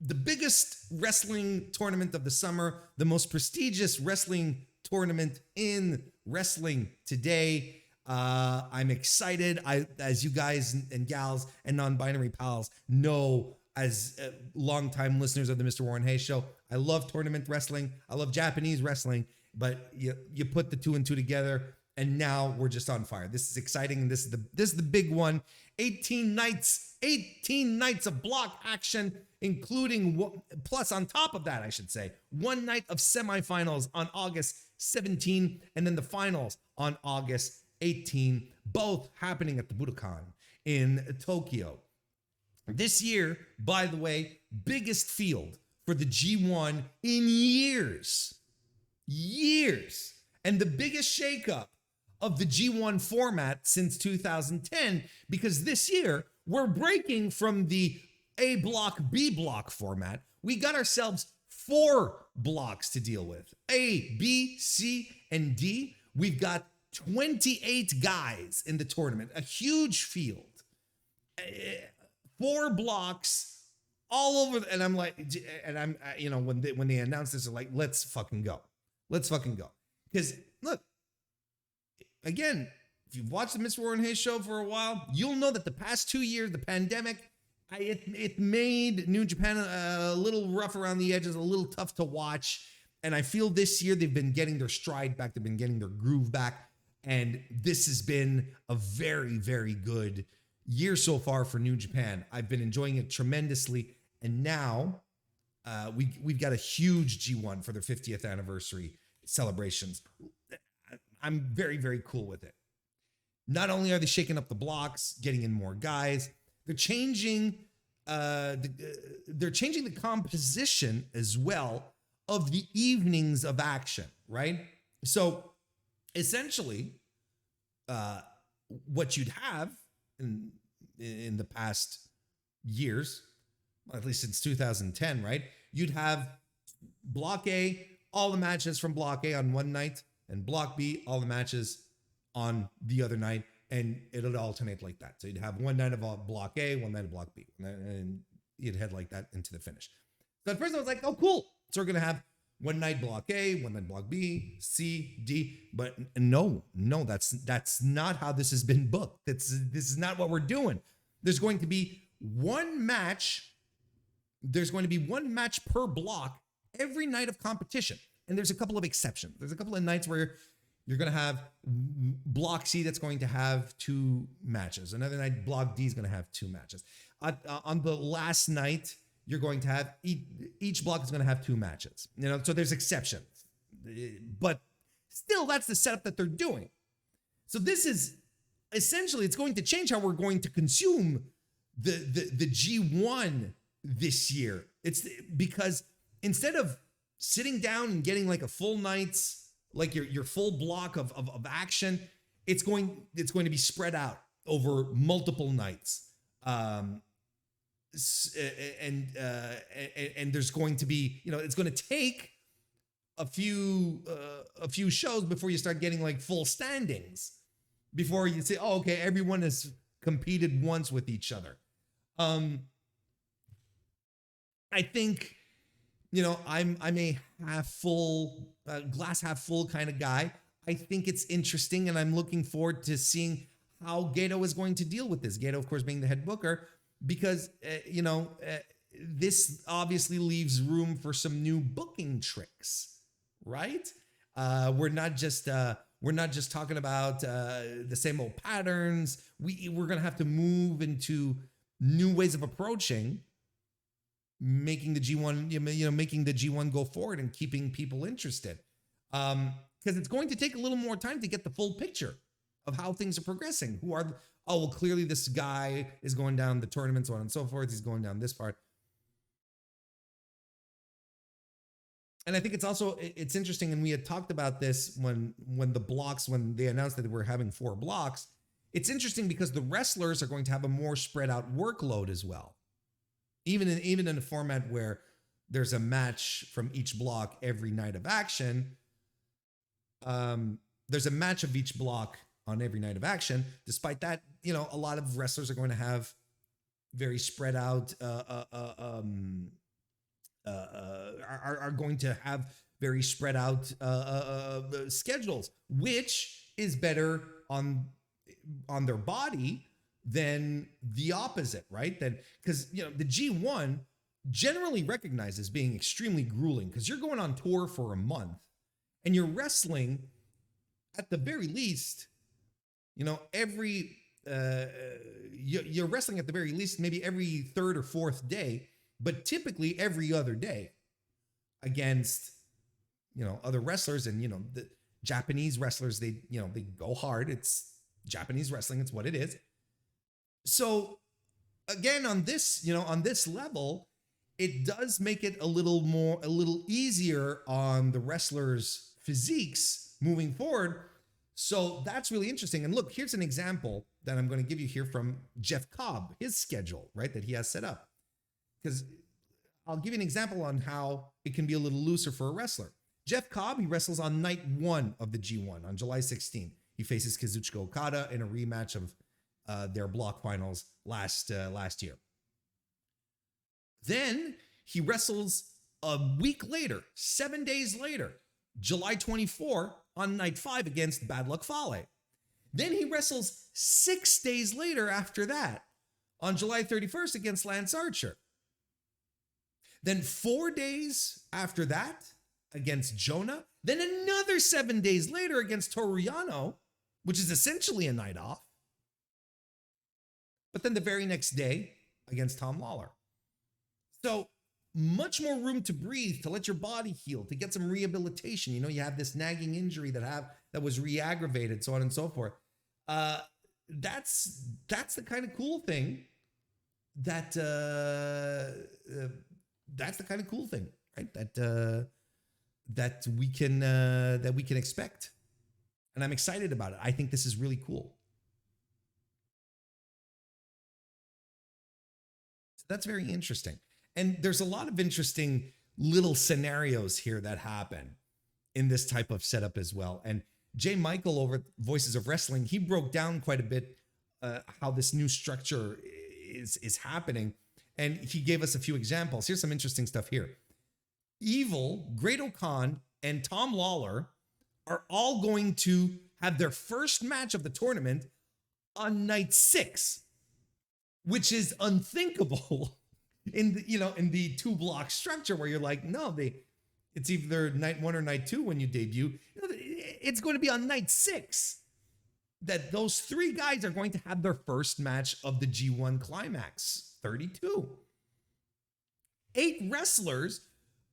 The biggest wrestling tournament of the summer, the most prestigious wrestling tournament in wrestling today. I'm excited. As you guys and gals and non-binary pals know, as longtime listeners of the MrWarrenHayes show, I love tournament wrestling. I love Japanese wrestling, but you put the two and two together, and now we're just on fire. This is exciting, and this is the big one. 18 nights of block action, including, plus on top of that, I should say, one night of semifinals on August 17, and then the finals on August 18, both happening at the Budokan in Tokyo. This year, by the way, biggest field for the G1 in years, and the biggest shakeup of the G1 format since 2010, because this year we're breaking from the A block, B block format. We got ourselves 4 blocks to deal with. A, B, C, and D. We've got 28 guys in the tournament, a huge field. 4 blocks all over. And I'm like, when they announced this, they're like, let's fucking go. Because look, again, if you've watched the MrWarrenHayes show for a while, you'll know that the past 2 years, the pandemic, it made New Japan a little rough around the edges, a little tough to watch. And I feel this year they've been getting their stride back. They've been getting their groove back. And this has been a very, very good year so far for New Japan. I've been enjoying it tremendously. And now we've got a huge G1 for their 50th anniversary celebrations. I'm very, very cool with it. Not only are they shaking up the blocks, getting in more guys, they're changing the composition as well of the evenings of action, right? So essentially, what you'd have in the past years, at least since 2010, right? You'd have Block A, all the matches from Block A on one night, and Block B, all the matches on the other night, and it'll alternate like that. So you'd have one night of Block A, one night of Block B, and you'd head like that into the finish. So at first I was like, oh, cool. So we're going to have one night Block A, one night Block B, C, D. But no, that's not how this has been booked. This is not what we're doing. There's going to be one match. There's going to be one match per block every night of competition. And there's a couple of exceptions. There's a couple of nights where you're going to have Block C that's going to have 2 matches. Another night, Block D is going to have 2 matches. On the last night, you're going to have each block is going to have 2 matches. So there's exceptions, but still, that's the setup that they're doing. So this is essentially, it's going to change how we're going to consume the G1 this year. It's because instead of sitting down and getting like a full night's, like your full block of action, it's going to be spread out over multiple nights. And there's going to be, it's going to take a few shows before you start getting like full standings, before you say, oh, okay, everyone has competed once with each other. I think, I'm a half full, glass half full kind of guy. I think it's interesting, and I'm looking forward to seeing how Gato is going to deal with this. Gato, of course, being the head booker, because this obviously leaves room for some new booking tricks, right? We're not just talking about the same old patterns. We're gonna have to move into new ways of approaching, making the G1, making the G1 go forward and keeping people interested. Because it's going to take a little more time to get the full picture of how things are progressing. Clearly this guy is going down the tournament, so on and so forth. He's going down this part. And I think it's interesting, and we had talked about this when they announced that we're having 4 blocks. It's interesting because the wrestlers are going to have a more spread out workload as well. Even in a format where there's a match from each block every night of action, there's a match of each block on every night of action. Despite that, a lot of wrestlers are going to have very spread out, are going to have very spread out schedules, which is better on their body than the opposite, right? Because the G1 generally recognized as being extremely grueling, because you're going on tour for a month and you're wrestling at the very least, you're wrestling at the very least maybe every 3rd or 4th day, but typically every other day against other wrestlers. And the Japanese wrestlers, they go hard. It's Japanese wrestling, it's what it is. So again, on this level, it does make it a little easier on the wrestlers' physiques moving forward. So that's really interesting. And look, here's an example that I'm going to give you here from Jeff Cobb, his schedule, right, that he has set up. Because I'll give you an example on how it can be a little looser for a wrestler. Jeff Cobb, he wrestles on night 1 of the G1 on July 16th. He faces Kazuchika Okada in a rematch of their block finals last year. Then he wrestles a week later, 7 days later, July 24 on night 5 against Bad Luck Fale. Then he wrestles 6 days later after that on July 31st against Lance Archer. Then 4 days after that against Jonah. Then another 7 days later against Toru Yano, which is essentially a night off. But then the very next day against Tom Lawler. So much more room to breathe, to let your body heal, to get some rehabilitation. You have this nagging injury that was re-aggravated, so on and so forth. That's the kind of cool thing that's the kind of cool thing, right? That we can expect. And I'm excited about it. I think this is really cool. So that's very interesting. And there's a lot of interesting little scenarios here that happen in this type of setup as well. And Jay Michael over at Voices of Wrestling, he broke down quite a bit how this new structure is happening. And he gave us a few examples. Here's some interesting stuff here. Evil, Great-O-Khan, and Tom Lawler are all going to have their first match of the tournament on night 6, which is unthinkable in the 2-block structure where you're like, no, it's either night 1 or night 2 when you debut. It's going to be on night 6 that those 3 guys are going to have their first match of the G1 Climax 32. 8 wrestlers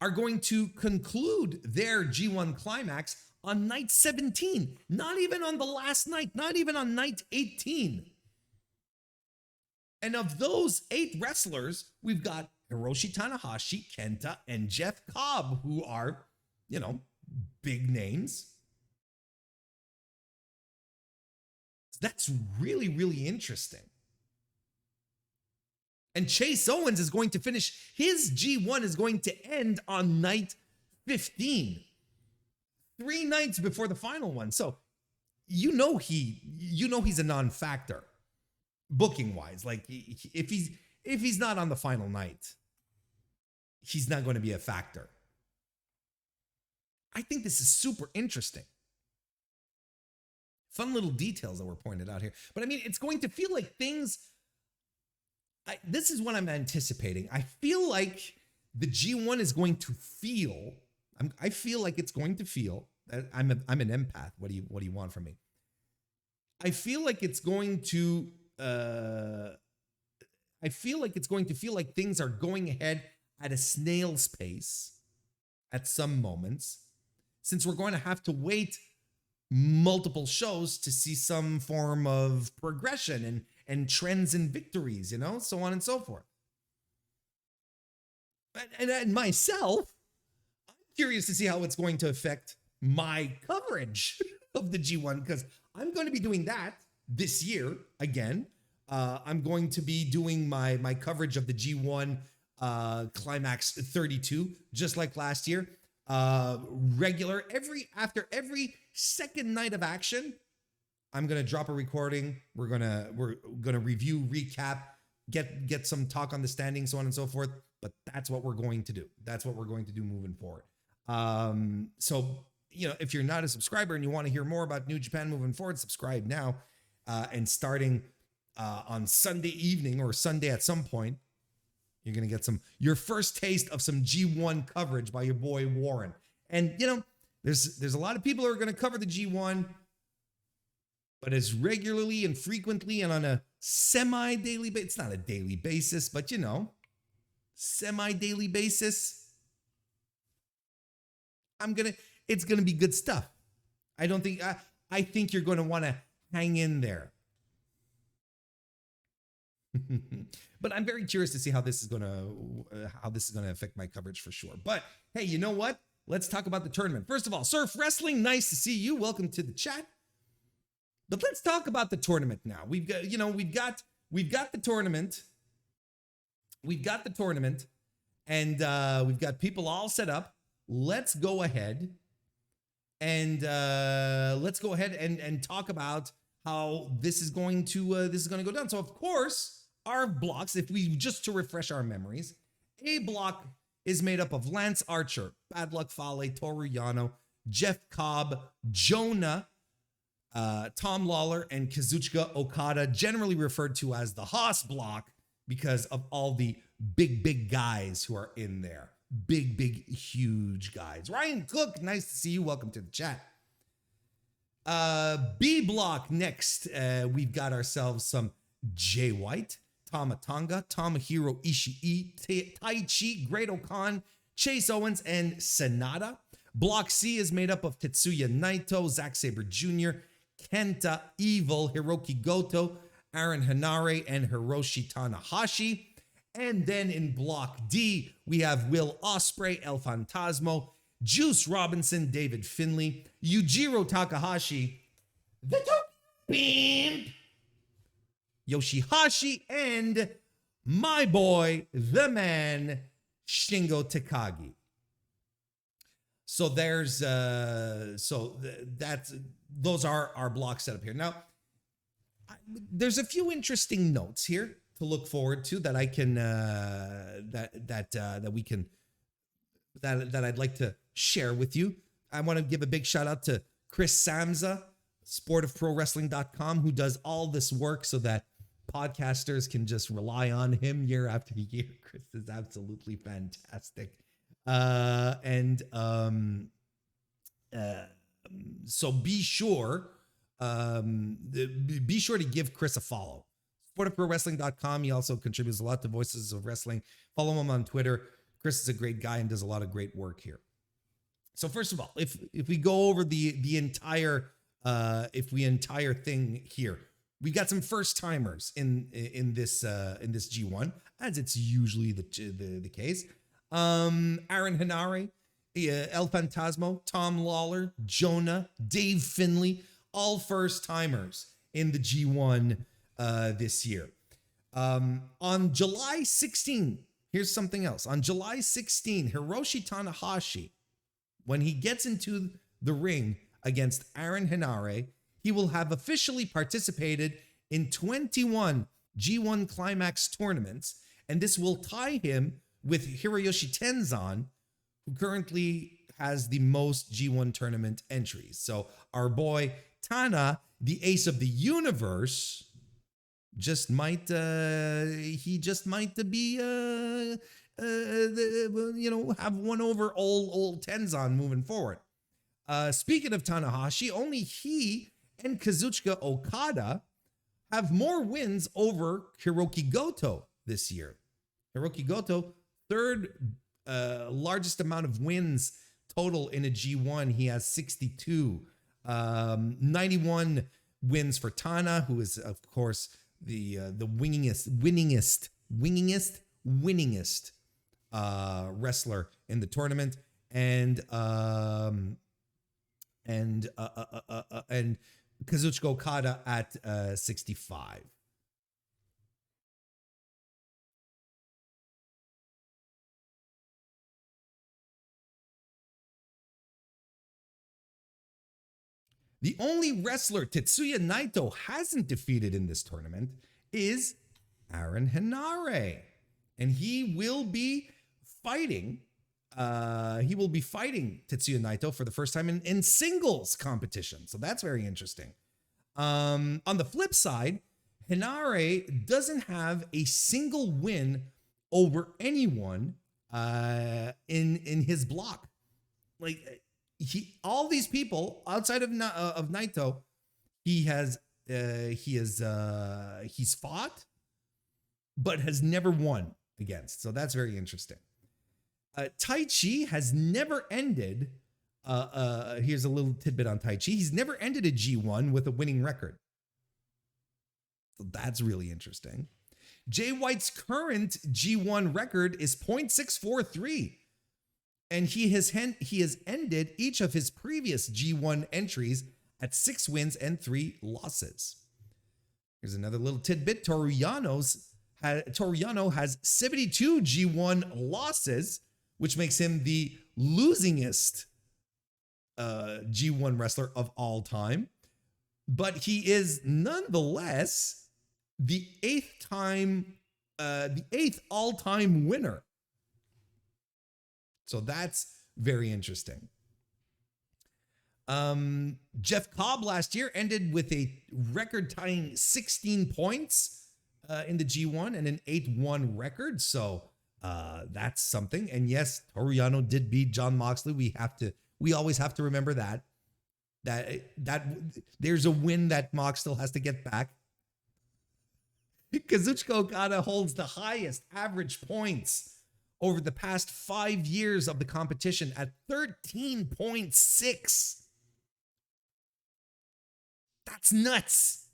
are going to conclude their G1 Climax on night 17, not even on the last night, not even on night 18. And of those 8 wrestlers, we've got Hiroshi Tanahashi, Kenta, and Jeff Cobb, who are, big names. That's really, really interesting. And Chase Owens is going to finish, his G1 is going to end on night 15. 3 nights before the final one. So, he's a non-factor booking wise. Like if he's not on the final night, he's not going to be a factor. I think this is super interesting. Fun little details that were pointed out here. But I mean, it's going to feel like this is what I'm anticipating. I feel like the G1 is going to feel, I feel like it's going to feel, I'm an empath. What do you want from me? I feel like it's going to feel like things are going ahead at a snail's pace at some moments, since we're going to have to wait multiple shows to see some form of progression and trends and victories, so on and so forth. And myself, I'm curious to see how it's going to affect my coverage of the G1, because I'm going to be doing that this year again. I'm going to be doing my coverage of the G1 Climax 32, just like last year. Regular after every second night of action, I'm gonna drop a recording. We're gonna review, recap, get some talk on the standings, so on and so forth. But that's what we're going to do. That's what we're going to do moving forward. So if you're not a subscriber and you want to hear more about New Japan moving forward, subscribe now. And starting on Sunday evening or Sunday at some point, you're going to get your first taste of some G1 coverage by your boy Warren. And, there's a lot of people who are going to cover the G1, but as regularly and frequently and on a semi-daily basis. It's not a daily basis, but, semi-daily basis. It's going to be good stuff. I think you're going to want to hang in there. But I'm very curious to see how this is going to affect my coverage for sure. But hey, you know what? Let's talk about the tournament. First of all, Surf Wrestling, nice to see you. Welcome to the chat. But let's talk about the tournament now. We've got the tournament. We've got the tournament, and we've got people all set up. Let's go ahead and talk about how this is going to go down. So of course, our blocks, to refresh our memories, A block is made up of Lance Archer, Bad Luck Fale, Toru Yano, Jeff Cobb, Jonah, Tom Lawler, and Kazuchika Okada, generally referred to as the Haas block because of all the big guys who are in there. Big, huge guys. Ryan Cook, nice to see you. Welcome to the chat. B block next, we've got ourselves some Jay White, Tama Tonga, Tomohiro Ishii, Taichi, Great-O-Khan, Chase Owens, and Sanada. Block C is made up of Tetsuya Naito, Zack Sabre Jr., Kenta, Evil, Hiroki Goto, Aaron Hanare, and Hiroshi Tanahashi. And then in Block D, we have Will Ospreay, El Fantasmo, Juice Robinson, David Finlay, Yujiro Takahashi, the Pimp, Yoshihashi, and my boy, the man, Shingo Takagi. So there's those are our blocks set up here. Now, there's a few interesting notes here to look forward to that I can that I'd like to share with you. I want to give a big shout out to Chris Samza, sportofprowrestling.com, who does all this work so that podcasters can just rely on him year after year. Chris is absolutely fantastic. So be sure to give Chris a follow. Sportofprowrestling.com. He also contributes a lot to Voices of Wrestling. Follow him on Twitter. Chris is a great guy and does a lot of great work here. So first of all, if we go over the entire thing here, we got some first timers in this G1, as it's usually the case. Aaron Henare, El Fantasmo, Tom Lawler, Jonah, Dave Finlay, all first timers in the G1 this year. On July 16, here's something else. On July 16, Hiroshi Tanahashi, when he gets into the ring against Aaron Henare, he will have officially participated in 21 G1 Climax tournaments, and this will tie him with Hiroyoshi Tenzan, who currently has the most G1 tournament entries. So our boy Tana, the ace of the universe, just might be have won over old Tenzan moving forward. Speaking of Tanahashi, only he and Kazuchika Okada have more wins over Hiroki Goto this year. Hiroki Goto, third largest amount of wins total in a G1. He has 62. 91 wins for Tana, who is, of course, the winningest wrestler in the tournament, and Kazuchika Okada at 65. The only wrestler Tetsuya Naito hasn't defeated in this tournament is Aaron Henare, and he will be fighting. Tetsuya Naito for the first time in singles competition, so that's very interesting. On the flip side, Henare doesn't have a single win over anyone in his block. Like, all these people outside of Naito, he's fought, but has never won against. So that's very interesting. Taichi has never ended. Here's a little tidbit on Taichi. He's never ended a G1 with a winning record. So that's really interesting. Jay White's current G1 record is .643. And he has ended each of his previous G1 entries at 6 wins and 3 losses. Here's another little tidbit. Toru Yano has 72 G1 losses, which makes him the losingest G1 wrestler of all time. But he is nonetheless the 8th all-time winner. So that's very interesting. Jeff Cobb last year ended with a record-tying 16 points in the G1 and an 8-1 record. So that's something. And yes, Toru Yano did beat Jon Moxley. We always have to remember that there's a win that Mox still has to get back. Kazuchika Okada holds the highest average points over the past 5 years of the competition at 13.6. That's nuts.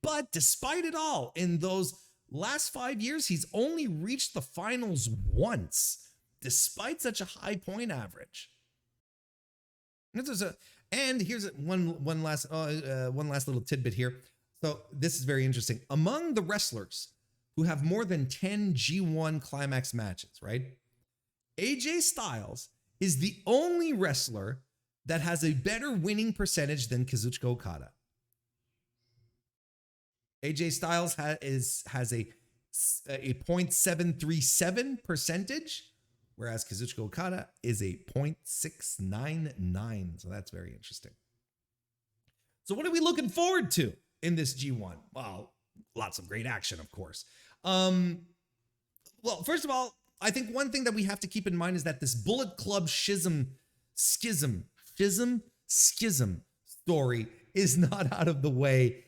But despite it all, in those last 5 years, he's only reached the finals once, despite such a high point average. And here's one last little tidbit here. So this is very interesting. Among the wrestlers who have more than 10 G1 Climax matches, right? AJ Styles is the only wrestler that has a better winning percentage than Kazuchika Okada. AJ Styles has a .737 percentage, whereas Kazuchika Okada is a .699. So that's very interesting. So what are we looking forward to in this G1? Well, lots of great action, of course. Well, first of all, I think one thing that we have to keep in mind is that this Bullet Club schism story is not out of the way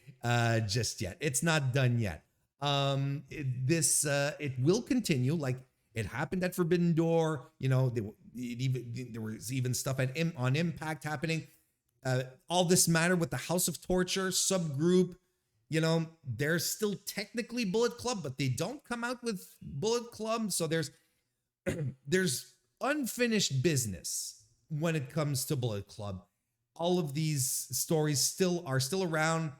just yet. It's not done yet. It will continue. Like it happened at Forbidden Door. You know, there was even stuff on Impact happening. All this matter with the House of Torture subgroup. You know, they're still technically Bullet Club, but they don't come out with Bullet Club. So there's unfinished business when it comes to Bullet Club. All of these stories are still around.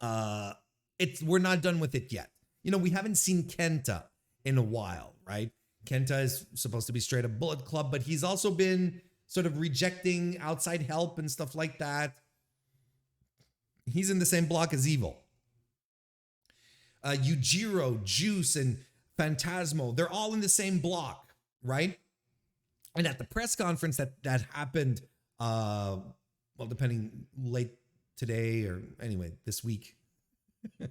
We're not done with it yet. You know, we haven't seen Kenta in a while, right? Kenta is supposed to be straight up Bullet Club, but he's also been sort of rejecting outside help and stuff like that. He's in the same block as Evil. Yujiro, Juice, and Phantasmo, they're all in the same block, right? And at the press conference that happened, well, depending late today or anyway, this week, they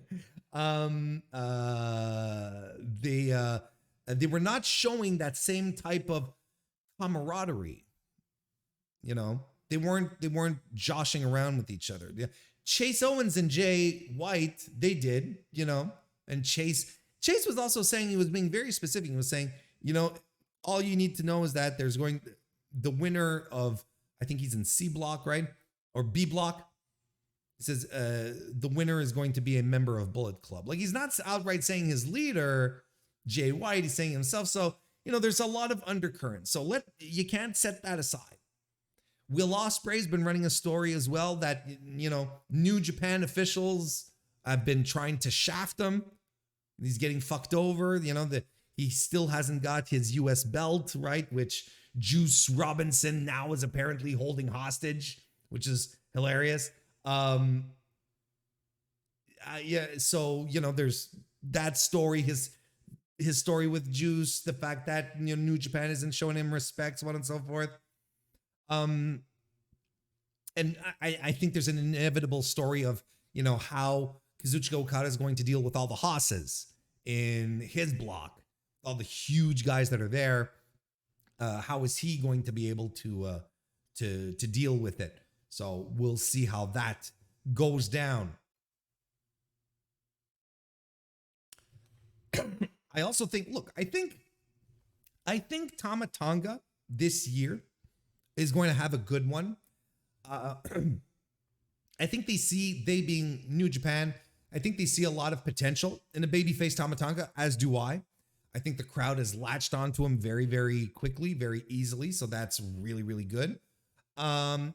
were not showing that same type of camaraderie. You know, they weren't joshing around with each other. Chase Owens and Jay White, they did, you know, and Chase was also saying, he was being very specific. He was saying, you know, all you need to know is that the winner of, I think he's in C block, right? Or B block. He says the winner is going to be a member of Bullet Club. Like he's not outright saying his leader, Jay White, he's saying himself. So, you know, there's a lot of undercurrents. So you can't set that aside. Will Ospreay's been running a story as well that, you know, New Japan officials have been trying to shaft him. He's getting fucked over, you know, that he still hasn't got his US belt, right? Which Juice Robinson now is apparently holding hostage, which is hilarious. Yeah, so, you know, there's that story, his story with Juice, the fact that, you know, New Japan isn't showing him respect, so on and so forth. And I think there's an inevitable story of, you know, how Kazuchika Okada is going to deal with all the hosses in his block, all the huge guys that are there. How is he going to be able to deal with it? So we'll see how that goes down. I also think, look, I think Tama Tonga this year is going to have a good one. I think they being New Japan, I think they see a lot of potential in a babyface Tama Tonga, as do I. I think the crowd has latched onto him very, very quickly, very easily. So that's really, really good. And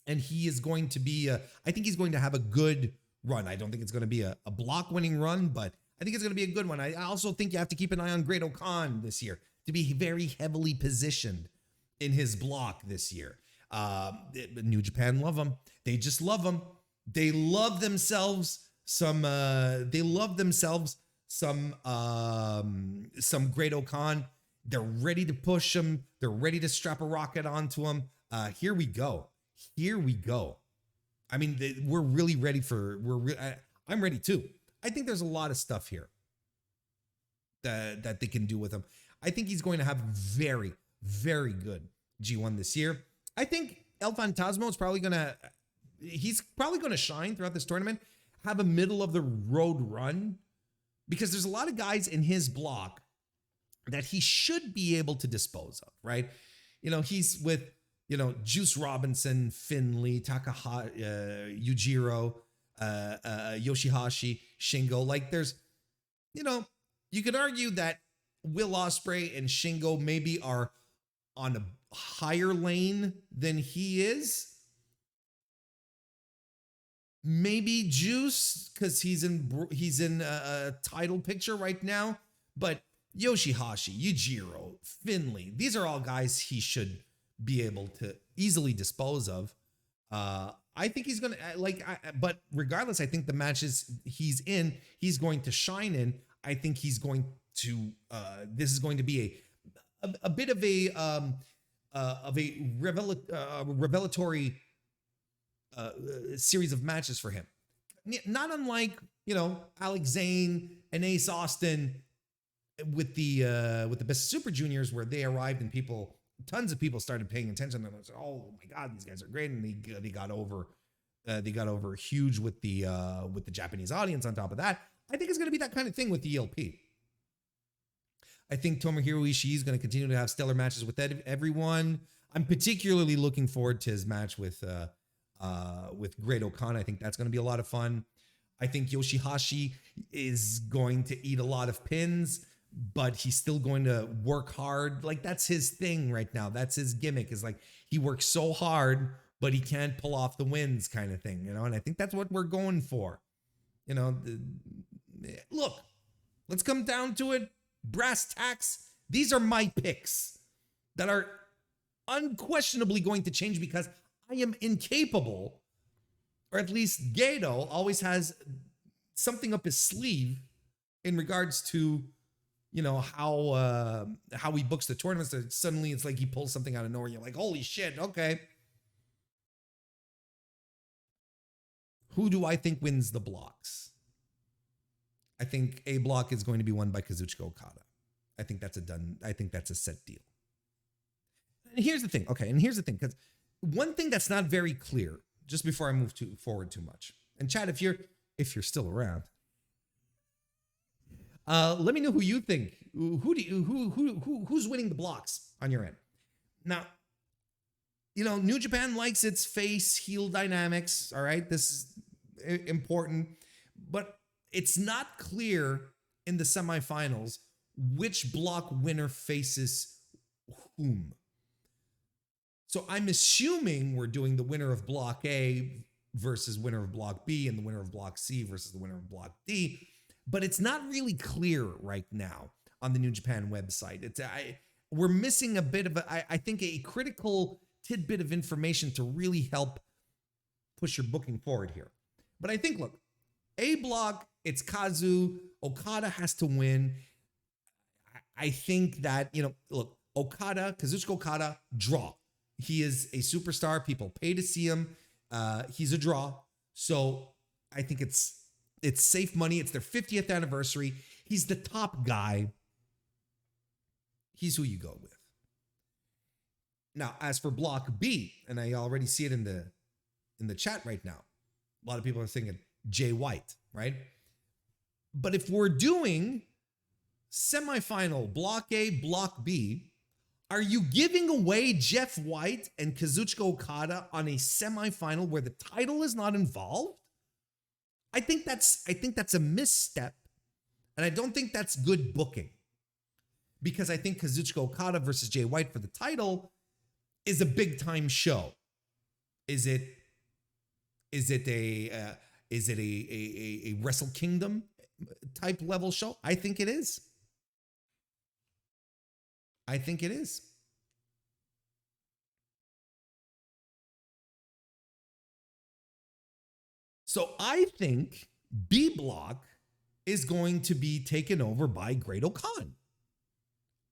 he is going to be, I think he's going to have a good run. I don't think it's going to be a block winning run, but I think it's going to be a good one. I also think you have to keep an eye on Great Khan this year to be very heavily positioned in his block this year. New Japan love him. They just love him. They love themselves some Great Khan. They're ready to push him. They're ready to strap a rocket onto him. Here we go. I mean, we're really ready I'm ready too. I think there's a lot of stuff here that they can do with him. I think he's going to have very, very good G1 this year. I think El Fantasmo is he's probably going to shine throughout this tournament, have a middle of the road run, because there's a lot of guys in his block that he should be able to dispose of, right? You know, he's with, you know, Juice Robinson, Finley, Yujiro, Yoshihashi, Shingo. Like there's, you know, you could argue that Will Ospreay and Shingo maybe are on a higher lane than he is. Maybe Juice, because he's in a title picture right now. But Yoshihashi, Yujiro, Finley. These are all guys he should be able to easily dispose of. I think he's going to but regardless, I think the matches he's in, he's going to shine in. I think he's going to, this is going to be a bit of a revelatory series of matches for him. Not unlike, Alex Zane and Ace Austin with the Best of Super Juniors, where they arrived and tons of people started paying attention. And I was like, oh my God, these guys are great. And they got over huge with the Japanese audience on top of that. I think it's going to be that kind of thing with the ELP. I think Tomohiro Ishii is going to continue to have stellar matches with everyone. I'm particularly looking forward to his match with Great O'Khan. I think that's going to be a lot of fun. I think Yoshihashi is going to eat a lot of pins, but he's still going to work hard. Like, that's his thing right now. That's his gimmick, is like he works so hard, but he can't pull off the wins kind of thing, and I think that's what we're going for. Look, let's come down to it. Brass tacks. These are my picks that are unquestionably going to change because I am incapable, or at least Gato always has something up his sleeve in regards to, how he books the tournaments. That suddenly it's like he pulls something out of nowhere. You're like, holy shit, okay. Who do I think wins the blocks? I think A block is going to be won by Kazuchika Okada. I think that's a set deal. And here's the thing. Okay, and here's the thing, because one thing that's not very clear, just before I move forward too much. And Chad, if you're still around, let me know who you think. Who's winning the blocks on your end? Now, New Japan likes its face heel dynamics. All right, this is important, but it's not clear in the semifinals which block winner faces whom. So I'm assuming we're doing the winner of Block A versus winner of Block B and the winner of Block C versus the winner of Block D, but it's not really clear right now on the New Japan website. We're missing a bit of I think a critical tidbit of information to really help push your booking forward here. But I think, look, A block, it's Kazu. Okada has to win. I think that, look, Kazuchika Okada, draw. He is a superstar. People pay to see him. He's a draw. So I think it's safe money. It's their 50th anniversary. He's the top guy. He's who you go with. Now, as for Block B, and I already see it in the chat right now, a lot of people are thinking Jay White, right? But if we're doing semifinal Block A, Block B, are you giving away Jeff White and Kazuchika Okada on a semifinal where the title is not involved? I think that's a misstep, and I don't think that's good booking, because I think Kazuchika Okada versus Jay White for the title is a big time show. Is it a Wrestle Kingdom type level show? I think it is. So I think B block is going to be taken over by Great O'Khan.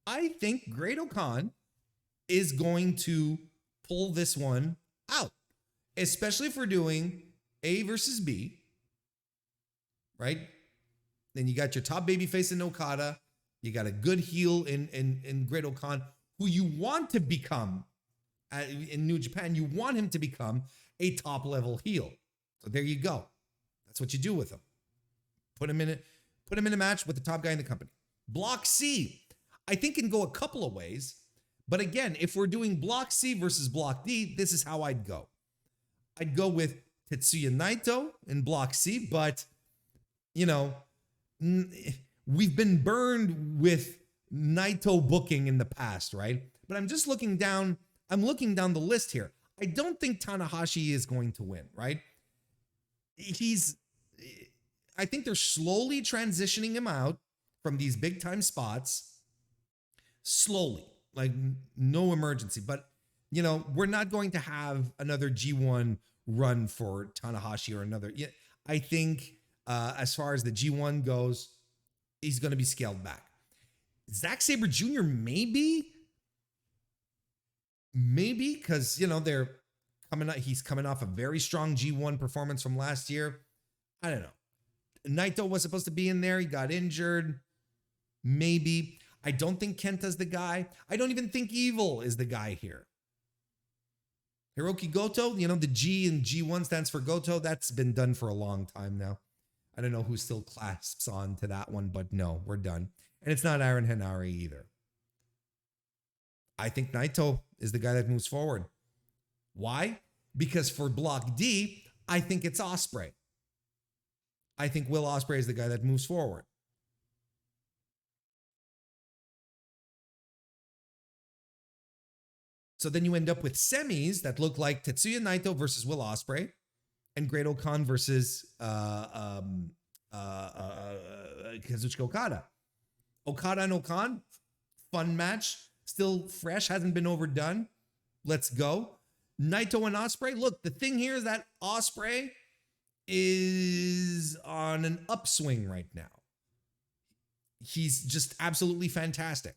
I think Great O'Khan is going to pull this one out, especially if we're doing A versus B, right? Then you got your top babyface in Okada. You got a good heel in Great O'Khan, who you want to become in New Japan. You want him to become a top level heel. So there you go. That's what you do with him. Put him in a match with the top guy in the company. Block C, I think, can go a couple of ways. But again, if we're doing Block C versus Block D, this is how I'd go. I'd go with Tetsuya Naito in Block C, but, we've been burned with Naito booking in the past, right? But I'm just looking down the list here. I don't think Tanahashi is going to win, right? I think they're slowly transitioning him out. from these big time spots slowly, like no emergency. But, you know, we're not going to have another G1 run for Tanahashi or another. Yeah, I think as far as the G1 goes, he's going to be scaled back. Zack Sabre Jr. maybe, because, you know, they're coming out. He's coming off a very strong G1 performance from last year. I don't know. Naito was supposed to be in there. He got injured. Maybe. I don't think Kenta's the guy. I don't even think Evil is the guy here. Hiroki Goto, you know, the G in G1 stands for Goto. That's been done for a long time now. I don't know who still clasps on to that one, but no, we're done. And it's not Aaron Henare either. I think Naito is the guy that moves forward. Why? Because for Block D, I think it's Ospreay. I think Will Ospreay is the guy that moves forward. So then you end up with semis that look like Tetsuya Naito versus Will Ospreay and Great Okan versus Kazuchika Okada. Okada and Okan, fun match, still fresh, hasn't been overdone. Let's go. Naito and Ospreay. Look, the thing here is that Ospreay is on an upswing right now. He's just absolutely fantastic.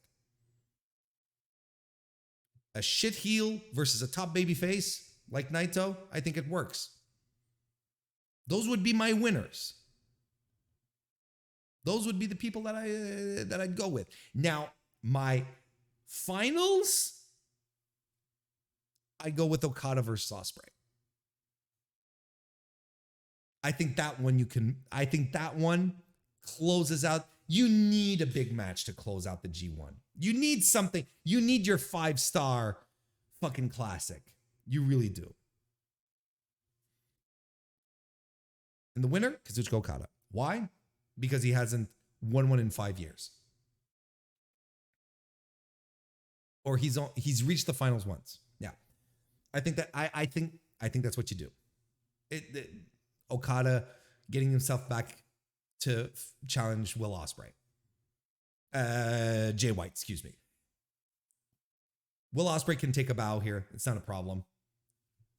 A shit heel versus a top baby face like Naito, I think it works. Those would be my winners. Those would be the people that I'd go with. Now, my finals, I go with Okada versus Ospreay. I think that one closes out. You need a big match to close out the G1. You need something. You need your 5-star fucking classic. You really do. And the winner, Kazuchika Okada. Why? Because he hasn't won one in 5 years. Or he's reached the finals once. Yeah. I think that's what you do. Okada getting himself back to challenge Will Ospreay. Jay White, excuse me. Will Ospreay can take a bow here. It's not a problem.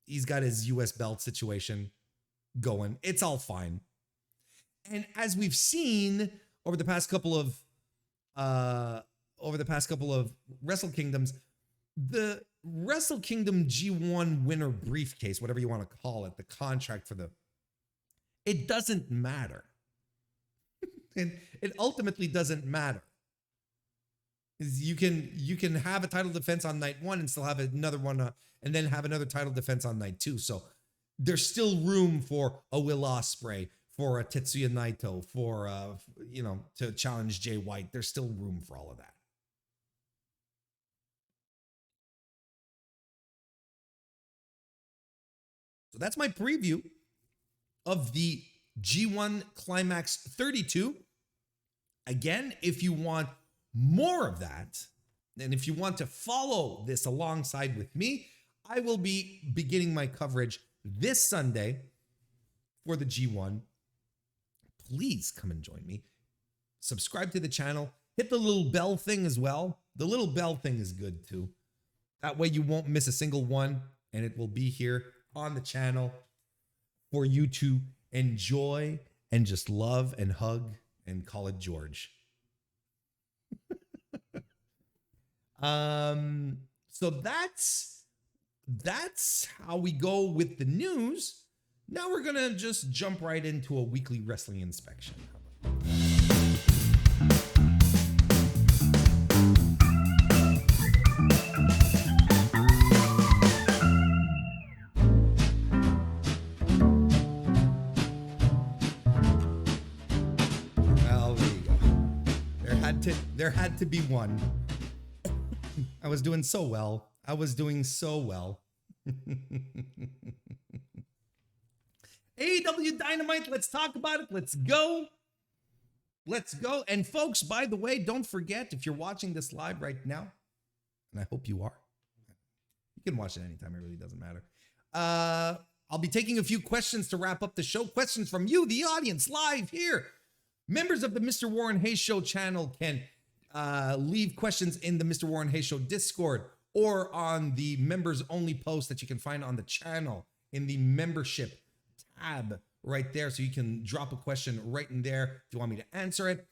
He's got his US belt situation going. It's all fine. And as we've seen over the past couple of Wrestle Kingdoms, the Wrestle Kingdom G1 winner briefcase, whatever you want to call it, the contract for it doesn't matter. And it ultimately doesn't matter. You can have a title defense on night one and still have another one, and then have another title defense on night two. So there's still room for a Will Ospreay, for a Tetsuya Naito, for to challenge Jay White. There's still room for all of that. So that's my preview of the G1 Climax 32. Again, if you want more of that, and if you want to follow this alongside with me, I will be beginning my coverage this Sunday for the G1. Please come and join me. Subscribe to the channel. Hit the little bell thing as well. The little bell thing is good too. That way you won't miss a single one, and it will be here on the channel for you to enjoy and just love and hug and call it George. So that's how we go with the news. Now we're gonna just jump right into a weekly wrestling inspection. Well, there you go. There had to be one. I was doing so well. AEW Dynamite, let's talk about it. Let's go. And folks, by the way, don't forget, if you're watching this live right now, and I hope you are, you can watch it anytime. It really doesn't matter. I'll be taking a few questions to wrap up the show. Questions from you, the audience, live here. Members of the Mr. Warren Hayes Show channel can leave questions in the Mr. Warren Hayes Show Discord or on the members only post that you can find on the channel in the membership tab right there. So you can drop a question right in there if you want me to answer it.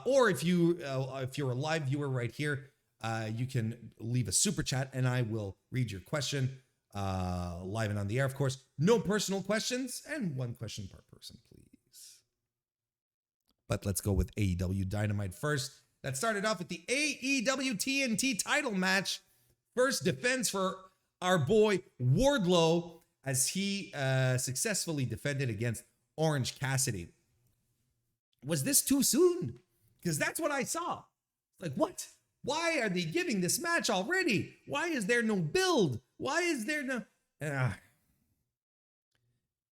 Or if you're a live viewer right here, you can leave a super chat and I will read your question live and on the air, of course. No personal questions and one question per person, please. But let's go with AEW Dynamite first. That started off with the AEW TNT title match. First defense for our boy Wardlow as he successfully defended against Orange Cassidy. Was this too soon? Because that's what I saw. Like, what? Why are they giving this match already? Why is there no build? Why is there no...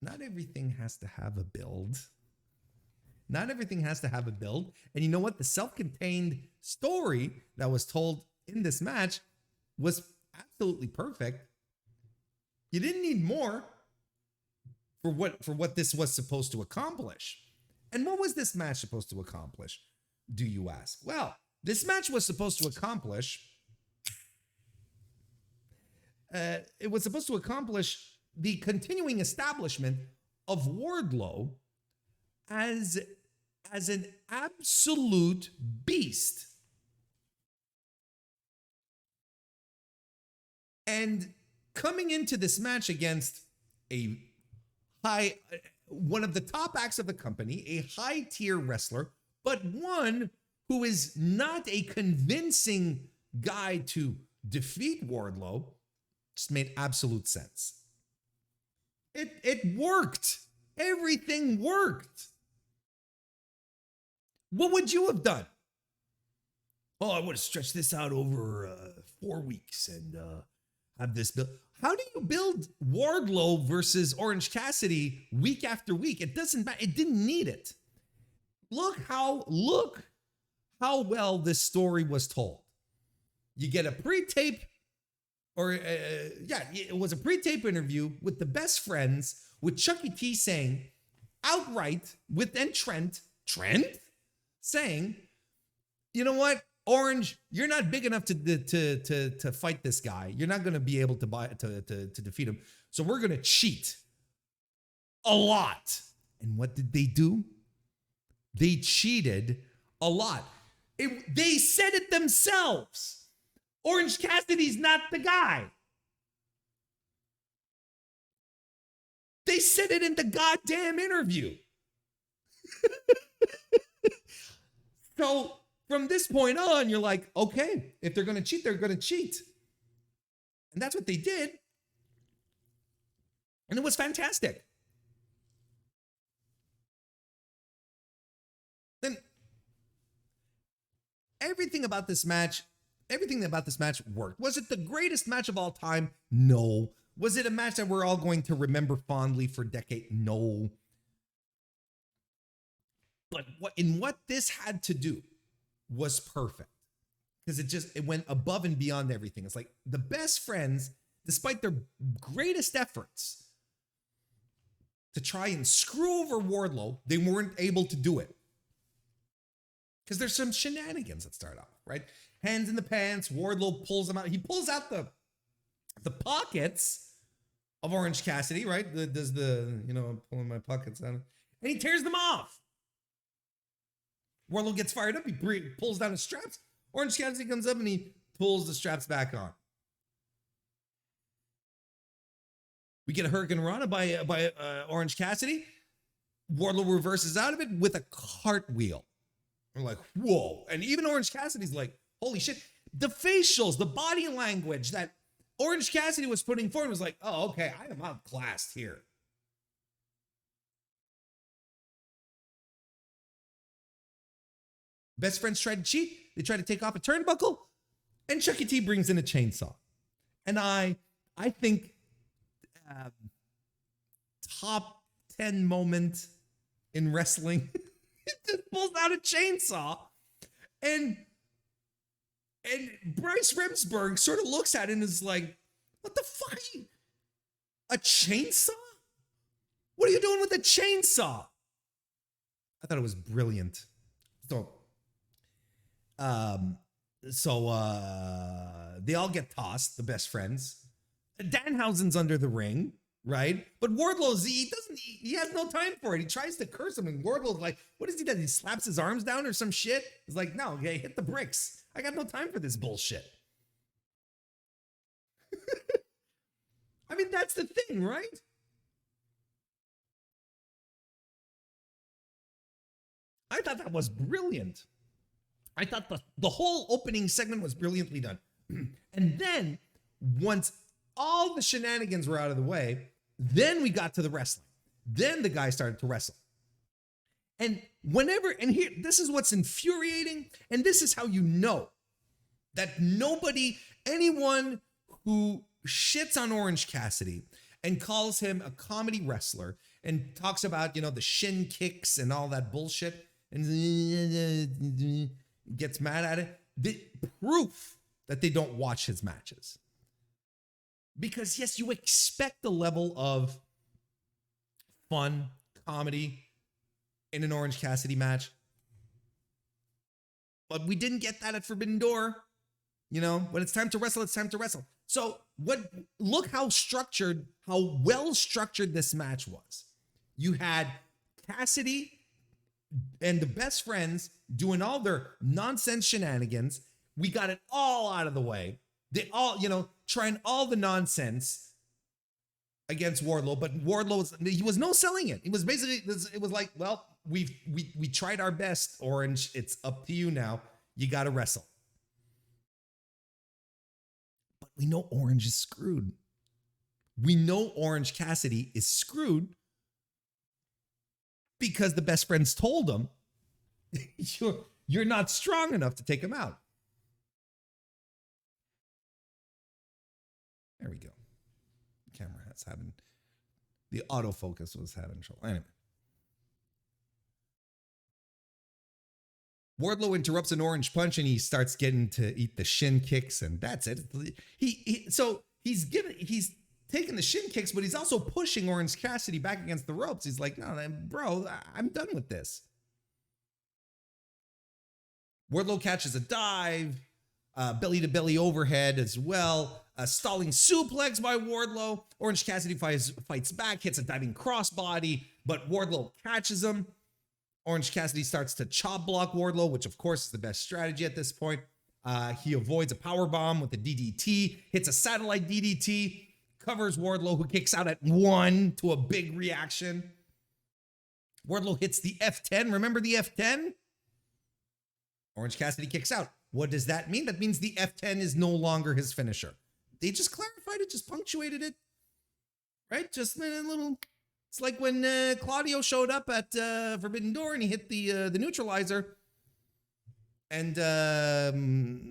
Not everything has to have a build. Not everything has to have a build. And you know what? The self-contained story that was told in this match was absolutely perfect. You didn't need more for what this was supposed to accomplish. And what was this match supposed to accomplish, do you ask? Well, this match was supposed to accomplish... it was supposed to accomplish the continuing establishment of Wardlow as an absolute beast. And coming into this match against one of the top acts of the company, a high-tier wrestler, but one who is not a convincing guy to defeat Wardlow, just made absolute sense. It worked. Everything worked. What would you have done? Oh, I would have stretched this out over 4 weeks and have this build. How do you build Wardlow versus Orange Cassidy week after week? It doesn't matter. It didn't need it. Look how well this story was told. You get a pre-tape, it was a pre-tape interview with the best friends, with Chucky T saying outright, Trent saying, you know what, Orange, you're not big enough to fight this guy. You're not going to be able to defeat him. So we're going to cheat a lot. And what did they do? They cheated a lot. They said it themselves. Orange Cassidy's not the guy. They said it in the goddamn interview. So from this point on, you're like, okay, if they're going to cheat, they're going to cheat. And that's what they did. And it was fantastic. Then everything about this match worked. Was it the greatest match of all time? No. Was it a match that we're all going to remember fondly for decades? No. But what this had to do was perfect. Because it went above and beyond everything. It's like the best friends, despite their greatest efforts to try and screw over Wardlow, they weren't able to do it. Because there's some shenanigans that start off, right? Hands in the pants, Wardlow pulls them out. He pulls out the pockets of Orange Cassidy, right? I'm pulling my pockets out. And he tears them off. Wardlow gets fired up. He pulls down his straps. Orange Cassidy comes up and he pulls the straps back on. We get a Hurricane Rana by Orange Cassidy. Wardlow reverses out of it with a cartwheel. We're like, whoa. And even Orange Cassidy's like, holy shit. The facials, the body language that Orange Cassidy was putting forward was like, oh, okay, I am outclassed here. Best friends tried to cheat. They tried to take off a turnbuckle. And Chucky T brings in a chainsaw. And I think top 10 moment in wrestling. He just pulls out a chainsaw. And Bryce Remsburg sort of looks at it and is like, what the fuck are you? A chainsaw? What are you doing with a chainsaw? I thought it was brilliant. So, they all get tossed, the best friends. Danhausen's under the ring, right? But Wardlow's, he has no time for it. He tries to curse him, and Wardlow's like, what does he do? He slaps his arms down or some shit? He's like, no, okay, hit the bricks. I got no time for this bullshit. I mean, that's the thing, right? I thought that was brilliant. I thought the whole opening segment was brilliantly done. And then, once all the shenanigans were out of the way, then we got to the wrestling. Then the guy started to wrestle. And here, this is what's infuriating, and this is how you know that anyone who shits on Orange Cassidy and calls him a comedy wrestler and talks about, the shin kicks and all that bullshit and gets mad at it, the proof that they don't watch his matches. Because yes, you expect the level of fun, comedy in an Orange Cassidy match. But we didn't get that at Forbidden Door. When it's time to wrestle, it's time to wrestle. So look how well structured this match was. You had Cassidy and the best friends doing all their nonsense shenanigans. We got it all out of the way. They all, trying all the nonsense against Wardlow, but he was no selling it. It was basically, it was like, well, we tried our best, Orange. It's up to you now. You got to wrestle. But we know Orange is screwed. We know Orange Cassidy is screwed because the best friends told him, you're not strong enough to take him out. There we go. The autofocus was having trouble. Anyway. Wardlow interrupts an orange punch and he starts getting to eat the shin kicks, and that's it. He's taking the shin kicks, but he's also pushing Orange Cassidy back against the ropes. He's like, no, bro, I'm done with this. Wardlow catches a dive, belly to belly overhead as well. A stalling suplex by Wardlow. Orange Cassidy fights back, hits a diving crossbody, but Wardlow catches him. Orange Cassidy starts to chop block Wardlow, which of course is the best strategy at this point. He avoids a powerbomb with a DDT, hits a satellite DDT, covers Wardlow, who kicks out at 1 to a big reaction. Wardlow hits the F10. Remember the F10? Orange Cassidy kicks out. What does that mean? That means the F10 is no longer his finisher. They just clarified it, just punctuated it, right? Just a little. It's like when Claudio showed up at Forbidden Door and he hit the neutralizer, and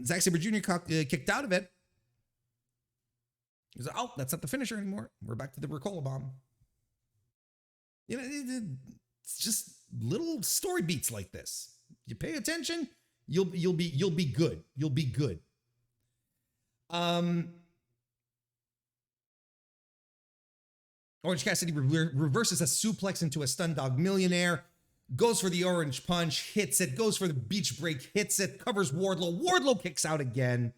Zack Sabre Jr. kicked out of it. He's like, oh, that's not the finisher anymore. We're back to the Ricola bomb. It's just little story beats like this. You pay attention, you'll be good. You'll be good. Orange Cassidy reverses a suplex into a stun dog millionaire, goes for the orange punch, hits it, goes for the beach break, hits it, covers Wardlow. Wardlow kicks out again.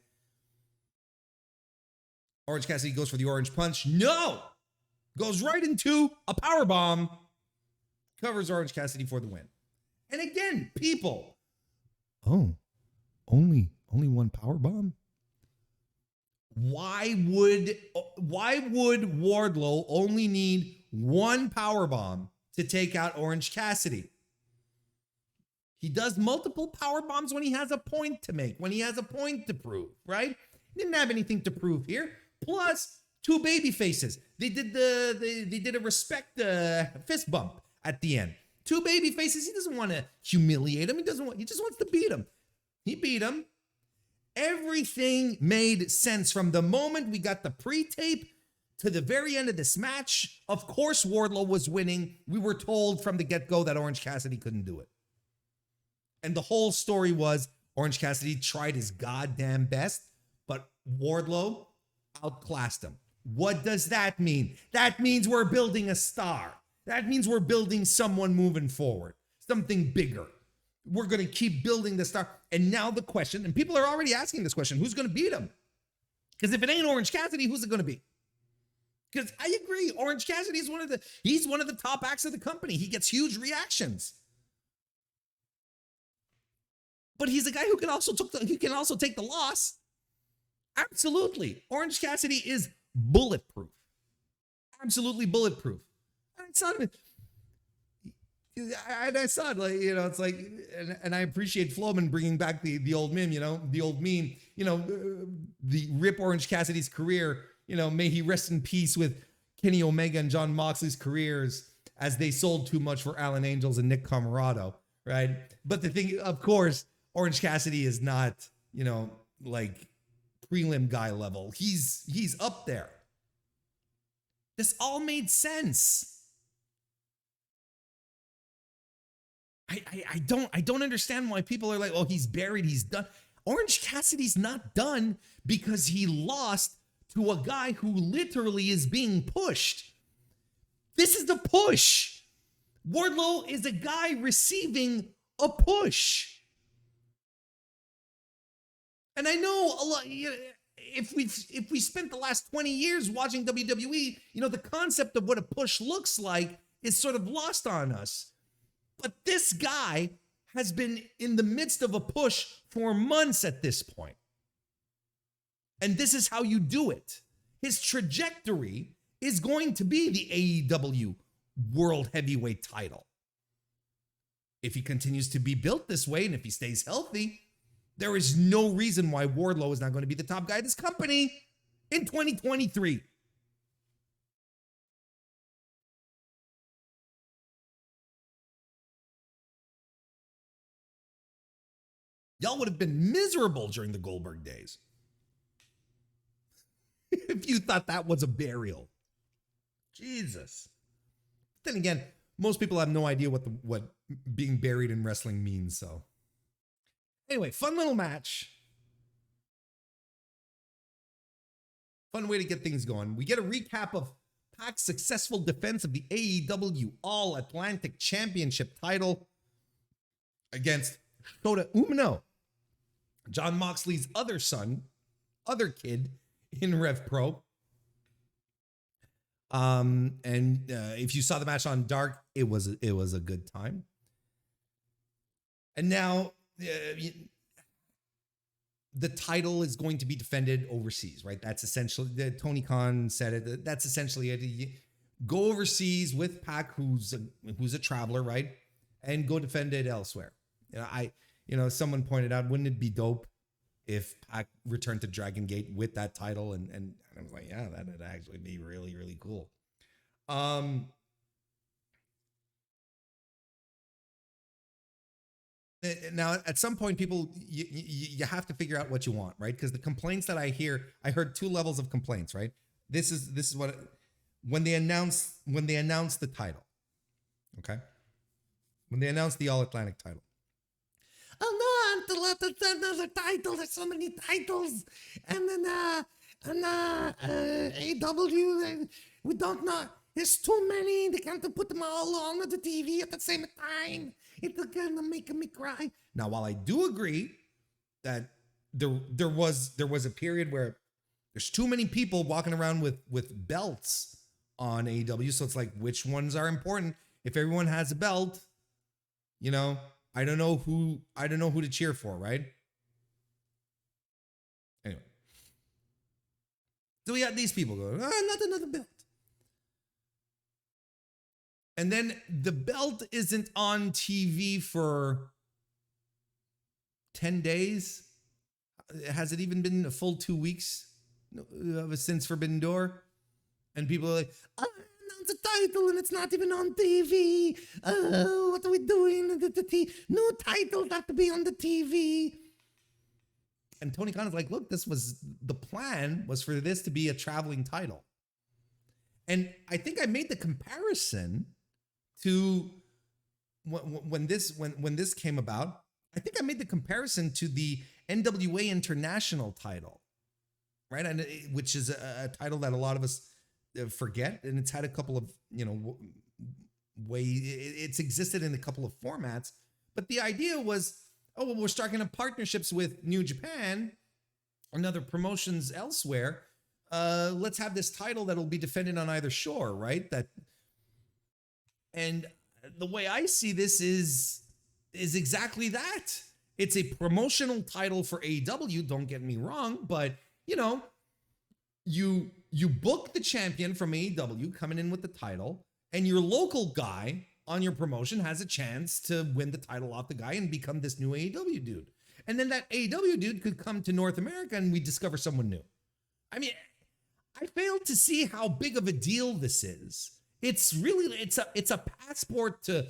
Orange Cassidy goes for the orange punch. No! Goes right into a powerbomb. Covers Orange Cassidy for the win. And again, people. Oh, only one powerbomb? Why would Wardlow only need one powerbomb to take out Orange Cassidy? He does multiple powerbombs when he has a point to make, when he has a point to prove, right? He didn't have anything to prove here. Plus, 2 baby faces. They did a respect fist bump at the end. 2 baby faces. He doesn't want to humiliate him. He just wants to beat him. He beat him. Everything made sense from the moment we got the pre-tape to the very end of this match. Of course, Wardlow was winning. We were told from the get-go that Orange Cassidy couldn't do it. And the whole story was Orange Cassidy tried his goddamn best, but Wardlow outclassed him. What does that mean? That means we're building a star. That means we're building someone moving forward. something bigger. We're going to keep building the star. And now the question, and people are already asking this question, who's going to beat him? Because if it ain't Orange Cassidy, who's it going to be? Because I agree, Orange Cassidy is he's one of the top acts of the company. He gets huge reactions. But he's a guy who can also take the loss. Absolutely. Orange Cassidy is bulletproof. Absolutely bulletproof. And it's not even, I saw it, like, you know, it's like, and I appreciate Flowman bringing back the old meme, the rip Orange Cassidy's career, may he rest in peace with Kenny Omega and John Moxley's careers as they sold too much for Alan Angels and Nick Camarado, right? But the thing, of course, Orange Cassidy is not, like prelim guy level. He's up there. This all made sense. I don't understand why people are like, oh, he's buried, he's done. Orange Cassidy's not done because he lost to a guy who literally is being pushed. This is the push. Wardlow is a guy receiving a push. And I know a lot, if we spent the last 20 years watching WWE, the concept of what a push looks like is sort of lost on us. But this guy has been in the midst of a push for months at this point. And this is how you do it. His trajectory is going to be the AEW World Heavyweight title. If he continues to be built this way and if he stays healthy, there is no reason why Wardlow is not going to be the top guy of this company in 2023. Y'all would have been miserable during the Goldberg days if you thought that was a burial. Jesus. Then again, most people have no idea what being buried in wrestling means. So anyway, fun little match. Fun way to get things going. We get a recap of Pac's successful defense of the AEW All Atlantic Championship title against Shota Umino, John Moxley's other kid in Rev Pro. And if you saw the match on Dark, it was a good time. And now the title is going to be defended overseas, right? That's essentially, Tony Khan said it. That's essentially it. You go overseas with Pac, who's a traveler, right? And go defend it elsewhere. Someone pointed out, wouldn't it be dope if Pac returned to Dragon Gate with that title? And I was like, yeah, that'd actually be really, really cool. Now, at some point, people, you have to figure out what you want, right? Because the complaints that I heard two levels of complaints, right? This is what, when they announced the title, okay? When they announced the All Atlantic title. Oh no, another title. There's so many titles. And then AW, we don't know. There's too many. They can't put them all on the TV at the same time. It's gonna make me cry. Now, while I do agree that there was a period where there's too many people walking around with belts on AEW, so it's like, which ones are important? If everyone has a belt, I don't know who to cheer for, right? Anyway. So we got these people going, not another belt. And then the belt isn't on TV for 10 days. Has it even been a full 2 weeks since Forbidden Door? And people are like, it's a title and it's not even on TV. What are we doing? No titles have to be on the TV. And Tony Khan is like, look, the plan was for this to be a traveling title. And I think I made the comparison to when this came about. I think I made the comparison to the NWA International title, right? And which is a title that a lot of us forget, and it's had a couple of way. It's existed in a couple of formats, but the idea was, oh, well, we're starting up partnerships with New Japan and other promotions elsewhere. Let's have this title that'll be defended on either shore, right? And the way I see this is exactly that. It's a promotional title for AEW, don't get me wrong, but you book the champion from AEW coming in with the title, and your local guy on your promotion has a chance to win the title off the guy and become this new AEW dude. And then that AEW dude could come to North America and we discover someone new. I mean, I fail to see how big of a deal this is. It's a passport to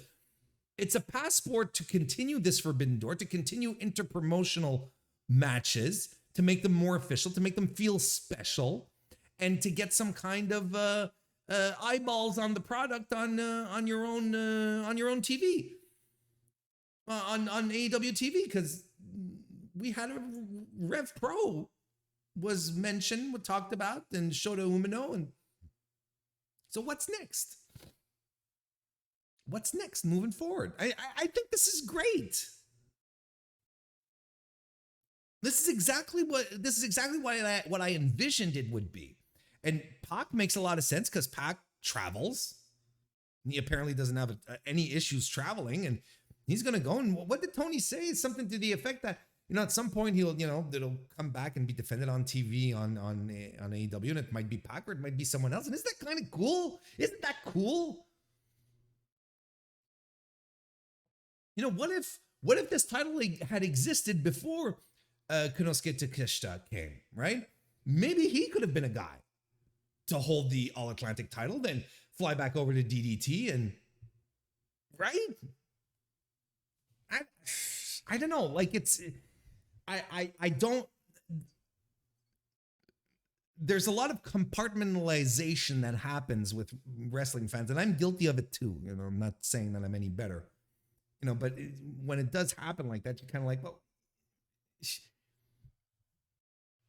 continue this Forbidden Door, to continue interpromotional matches, to make them more official, to make them feel special, and to get some kind of eyeballs on the product on your own TV, on AEW TV, because we had a Rev Pro was mentioned, talked about, and Shota Umino, and so what's next? What's next moving forward? I think this is great. This is exactly what I envisioned it would be. And Pac makes a lot of sense because Pac travels. He apparently doesn't have any issues traveling, and he's going to go. And what did Tony say? It's something to the effect that, at some point it'll come back and be defended on TV on AEW, and it might be Pac or it might be someone else. And isn't that kind of cool? Isn't that cool? What if this title had existed before Konosuke Takeshita came, right? Maybe he could have been a guy to hold the All Atlantic title, then fly back over to DDT, and right? I don't know. Like, I don't. There's a lot of compartmentalization that happens with wrestling fans, and I'm guilty of it too. I'm not saying that I'm any better. But when it does happen like that, you're kind of like, well,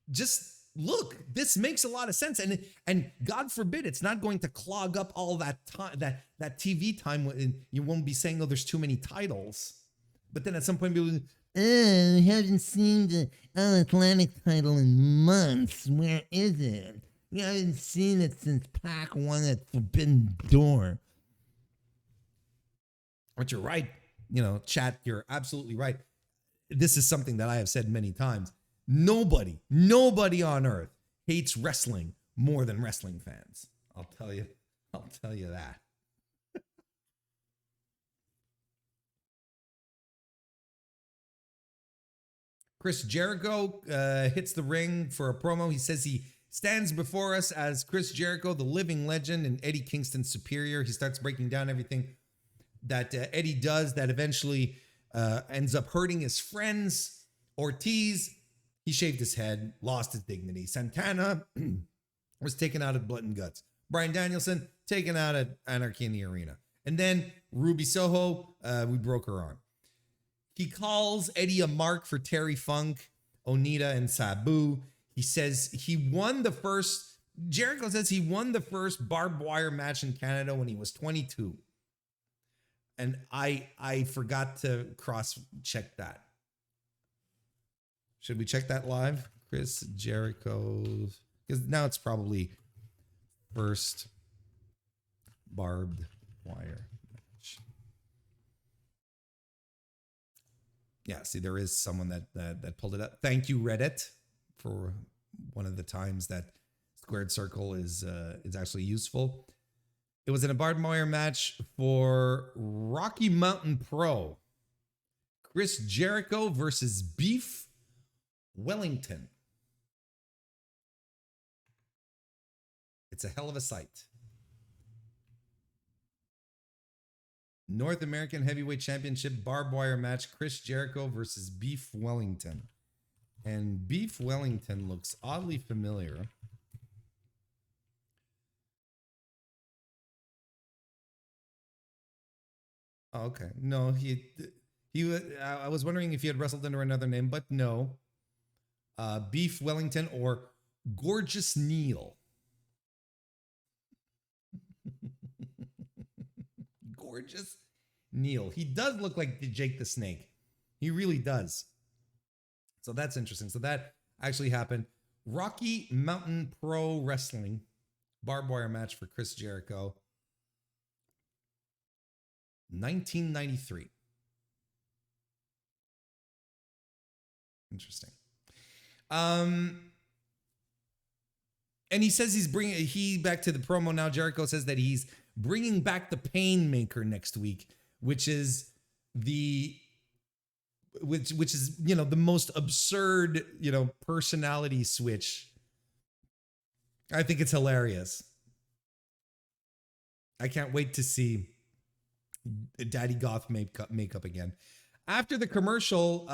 just look, this makes a lot of sense. And God forbid, it's not going to clog up all that time, that TV time. You won't be saying, oh, there's too many titles. But then at some point, people, I haven't seen the All Atlantic title in months. Where is it? I haven't seen it since Pac won at Forbidden Door. But you're right. Chat, you're absolutely right. This is something that I have said many times. Nobody on earth hates wrestling more than wrestling fans. I'll tell you that. Chris Jericho hits the ring for a promo. He says he stands before us as Chris Jericho, the living legend, and Eddie Kingston's superior. He starts breaking down everything that Eddie does that eventually ends up hurting his friends. Ortiz, he shaved his head, lost his dignity. Santana was taken out at Blood and Guts. Bryan Danielson taken out at Anarchy in the Arena. And then Ruby Soho, we broke her arm. He calls Eddie a mark for Terry Funk, Onita, and Sabu. He says Jericho says he won the first barbed wire match in Canada when he was 22. And I forgot to cross-check that. Should we check that live? Chris Jericho, because now it's probably first barbed wire match. Yeah, see, there is someone that pulled it up. Thank you, Reddit, for one of the times that squared circle is actually useful. It was in a barbed wire match for Rocky Mountain Pro. Chris Jericho versus Beef Wellington. It's a hell of a sight. North American Heavyweight Championship barbed wire match, Chris Jericho versus Beef Wellington. And Beef Wellington looks oddly familiar. Oh, okay. No, he I was wondering if he had wrestled under another name, but no. Beef Wellington or Gorgeous Neil. gorgeous Neil. He does look like Jake the Snake. He really does. So that's interesting. So that actually happened. Rocky Mountain Pro Wrestling barbed wire match for Chris Jericho. 1993. Interesting. And he says back to the promo now. Jericho says that he's bringing back the Painmaker next week, which is the most absurd, personality switch. I think it's hilarious. I can't wait to see Daddy Goth makeup again. After the commercial,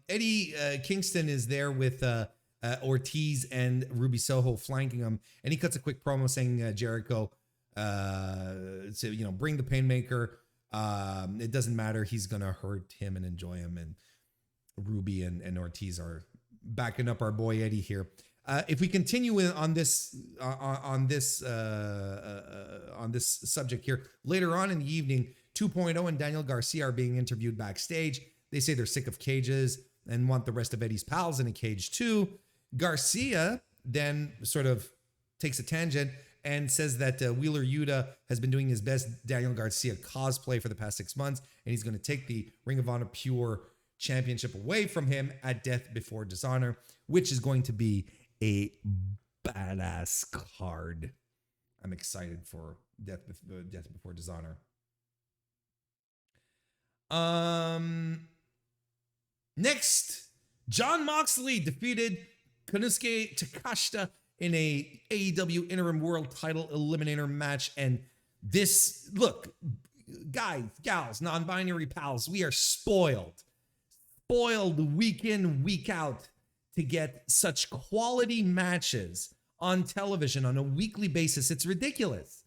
Eddie Kingston is there with Ortiz and Ruby Soho flanking him, and he cuts a quick promo saying Jericho, bring the Painmaker. It doesn't matter. He's gonna hurt him and enjoy him. And Ruby and Ortiz are backing up our boy Eddie here. If we continue on this subject here later on in the evening, 2.0 and Daniel Garcia are being interviewed backstage. They say they're sick of cages and want the rest of Eddie's pals in a cage too. Garcia then sort of takes a tangent and says that Wheeler Yuta has been doing his best Daniel Garcia cosplay for the past 6 months, and he's going to take the Ring of Honor Pure Championship away from him at Death Before Dishonor, which is going to be a badass card. I'm excited for Death Before Dishonor. Next, Jon Moxley defeated Konosuke Takeshita in a AEW Interim World Title Eliminator match. And this, look, guys, gals, non-binary pals, we are spoiled week in, week out to get such quality matches on television on a weekly basis. It's ridiculous.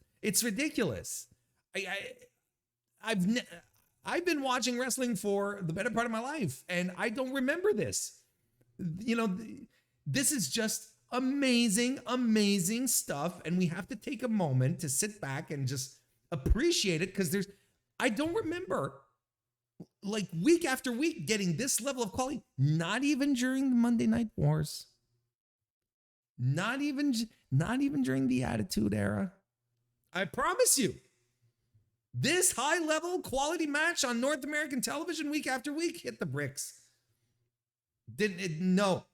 I've been watching wrestling for the better part of my life, and I don't remember this. This is just amazing stuff, and we have to take a moment to sit back and just appreciate it, because I don't remember like week after week getting this level of quality, not even during the Monday Night Wars, not even during the Attitude Era. I promise you, this high-level quality match on North American television week after week hit the bricks. No.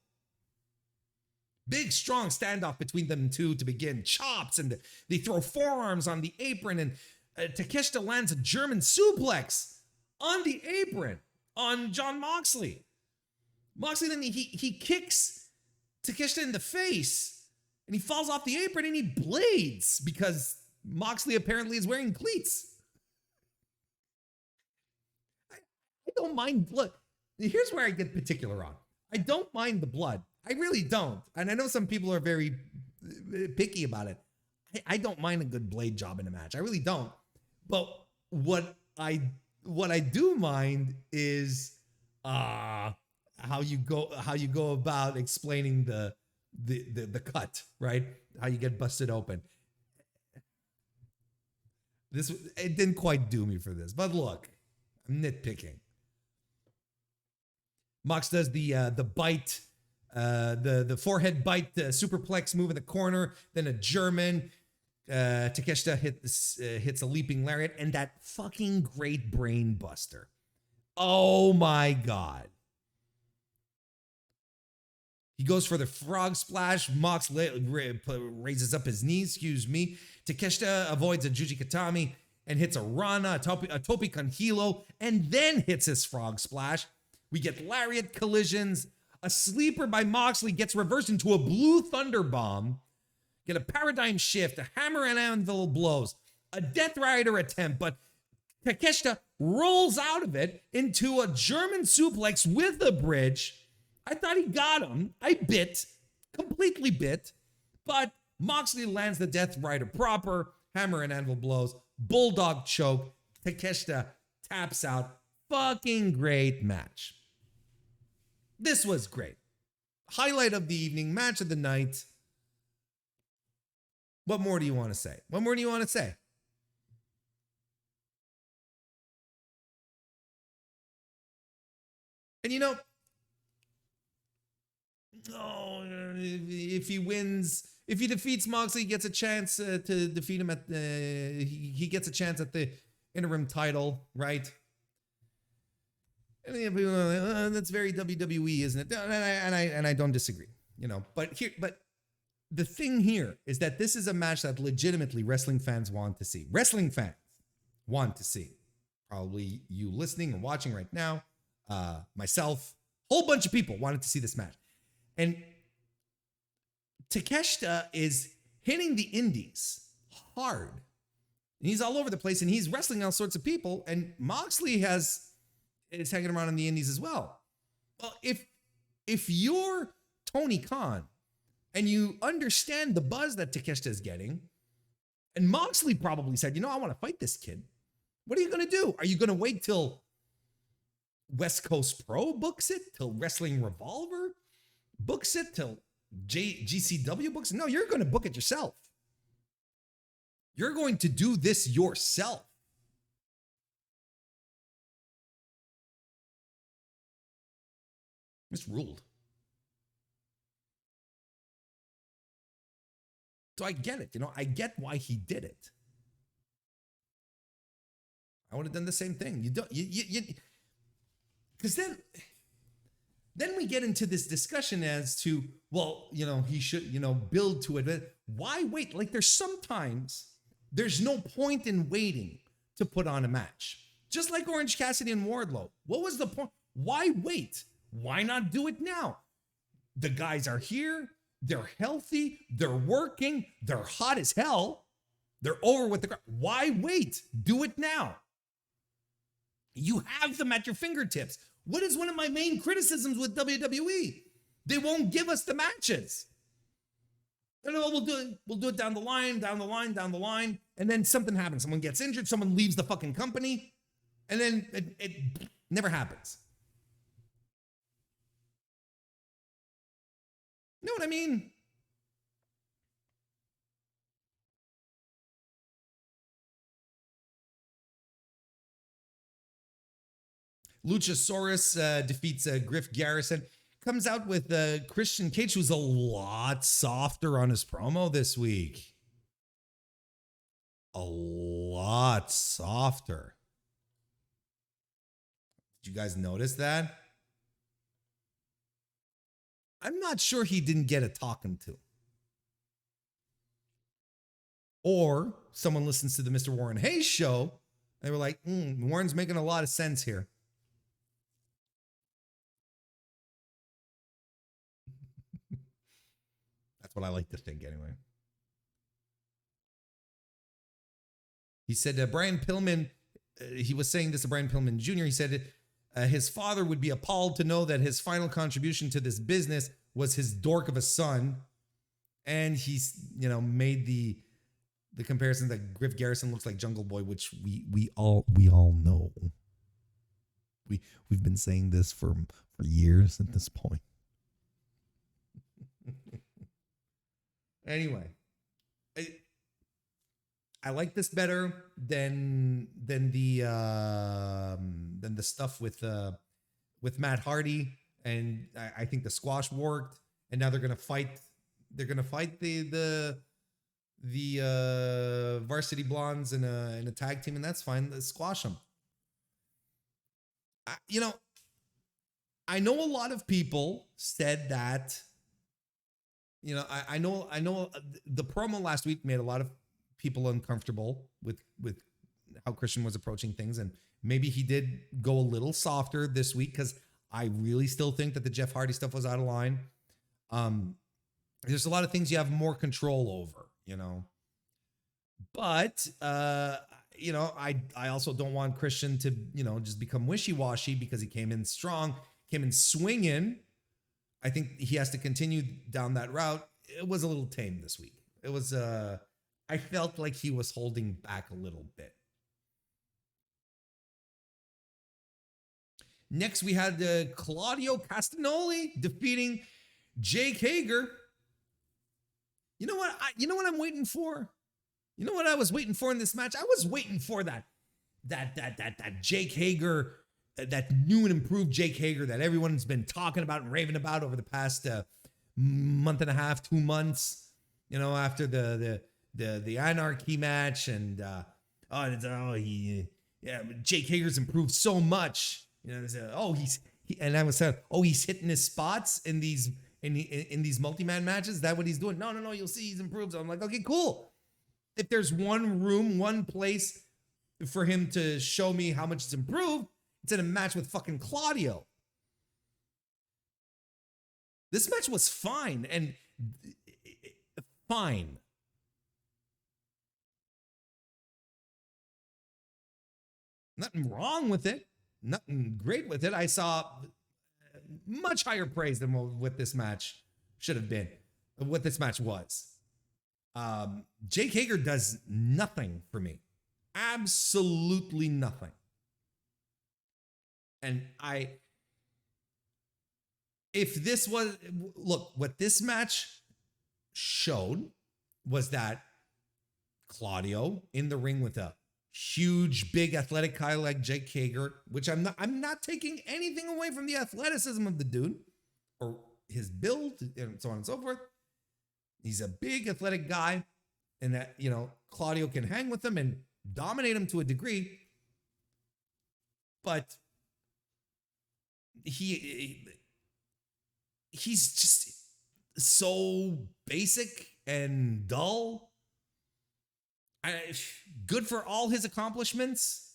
Big, strong standoff between them two to begin. Chops, and they throw forearms on the apron, and Takeshita lands a German suplex on the apron on Jon Moxley. Moxley then he kicks Takeshita in the face, and he falls off the apron, and he blades because Moxley apparently is wearing cleats. I don't mind blood. Here's where I get particular on. I don't mind the blood. I really don't. And I know some people are very picky about it. I don't mind a good blade job in a match. I really don't. But what I do mind is how you go about explaining the cut, right? How you get busted open. It didn't quite do me for this, but look, I'm nitpicking. Mox does the bite, the forehead bite, superplex move in the corner, then a German. Takeshita hits a leaping lariat, and that fucking great brain buster. Oh my God. He goes for the frog splash. Mox raises up his knees, Takeshita avoids a Juji Katami and hits a Rana, a Topi con Hilo, and then hits his frog splash. We get lariat collisions. A sleeper by Moxley gets reversed into a blue thunder bomb. Get a paradigm shift, a hammer and anvil blows, a Death Rider attempt, but Takeshita rolls out of it into a German suplex with a bridge. I thought he got him. I completely bit, but Moxley lands the Death Rider proper, hammer and anvil blows, bulldog choke, Takeshita taps out. Fucking great match. This was great. Highlight of the evening, match of the night. What more do you want to say? And if he wins, if he defeats Moxley, he gets a chance to defeat him at the. He gets a chance at the interim title, right? And that's very WWE, isn't it? And I don't disagree, But the thing here is that this is a match that legitimately wrestling fans want to see. Wrestling fans want to see. Probably you listening or watching right now, myself, whole bunch of people wanted to see this match. And Takeshita is hitting the indies hard. And he's all over the place, and he's wrestling all sorts of people. And Moxley is hanging around in the indies as well. Well, if you're Tony Khan and you understand the buzz that Takeshita is getting, and Moxley probably said, I want to fight this kid. What are you going to do? Are you going to wait till West Coast Pro books it? Till Wrestling Revolver books it? Till GCW books it? No, you're going to book it yourself. You're going to do this yourself. It's ruled. So I get it. I get why he did it. I would have done the same thing. Because then we get into this discussion as to, he should, build to it. But why wait? Like there's no point in waiting to put on a match. Just like Orange Cassidy and Wardlow. What was the point? Why wait? Why not do it now? The guys are here. They're healthy. They're working. They're hot as hell. They're over with the crowd. Why wait? Do it now. You have them at your fingertips. What is one of my main criticisms with WWE? They won't give us the matches. We'll do it down the line. And then something happens. Someone gets injured. Someone leaves the fucking company. And then it never happens. You know what I mean? Luchasaurus defeats Griff Garrison. Comes out with Christian Cage, who's a lot softer on his promo this week. A lot softer. Did you guys notice that? I'm not sure he didn't get a talking to. Or someone listens to the Mr. Warren Hayes show, and they were like, Warren's making a lot of sense here. That's what I like to think anyway. He said Brian Pillman, he was saying this to Brian Pillman Jr. He said his father would be appalled to know that his final contribution to this business was his dork of a son. And he's, made the comparison that Griff Garrison looks like Jungle Boy, which we all know. We've been saying this for years at this point. Anyway, I like this better than the stuff with Matt Hardy, and I think the squash worked. And now they're gonna fight. They're gonna fight the Varsity Blondes in a tag team, and that's fine. Let's squash them. I know a lot of people said that. I know the promo last week made a lot of people uncomfortable with how Christian was approaching things, and maybe he did go a little softer this week because I really still think that the Jeff Hardy stuff was out of line. There's a lot of things you have more control over, but I also don't want Christian to just become wishy-washy because he came in strong, came in swinging. I think he has to continue down that route. It was a little tame this week. It was, I felt like he was holding back a little bit. Next, we had Claudio Castagnoli defeating Jake Hager. You know what I'm waiting for? You know what I was waiting for in this match? I was waiting for that Jake Hager that new and improved Jake Hager that everyone's been talking about and raving about over the past month and a half, 2 months, after the Anarchy match, and Jake Hager's improved so much. And I was saying, he's hitting his spots in these multi-man matches. Is that what he's doing? No, you'll see he's improved. So I'm like, okay, cool. If there's one place for him to show me how much it's improved, it's in a match with fucking Claudio. This match was fine, and fine. Nothing wrong with it. Nothing great with it. I saw much higher praise than what this match should have been, what this match was. Jake Hager does nothing for me. Absolutely nothing. And what this match showed was that Claudio in the ring with a huge, big, athletic guy like Jake Hager, which I'm not taking anything away from the athleticism of the dude or his build and so on and so forth. He's a big, athletic guy, and that, Claudio can hang with him and dominate him to a degree, but he's just so basic and dull. Good for all his accomplishments,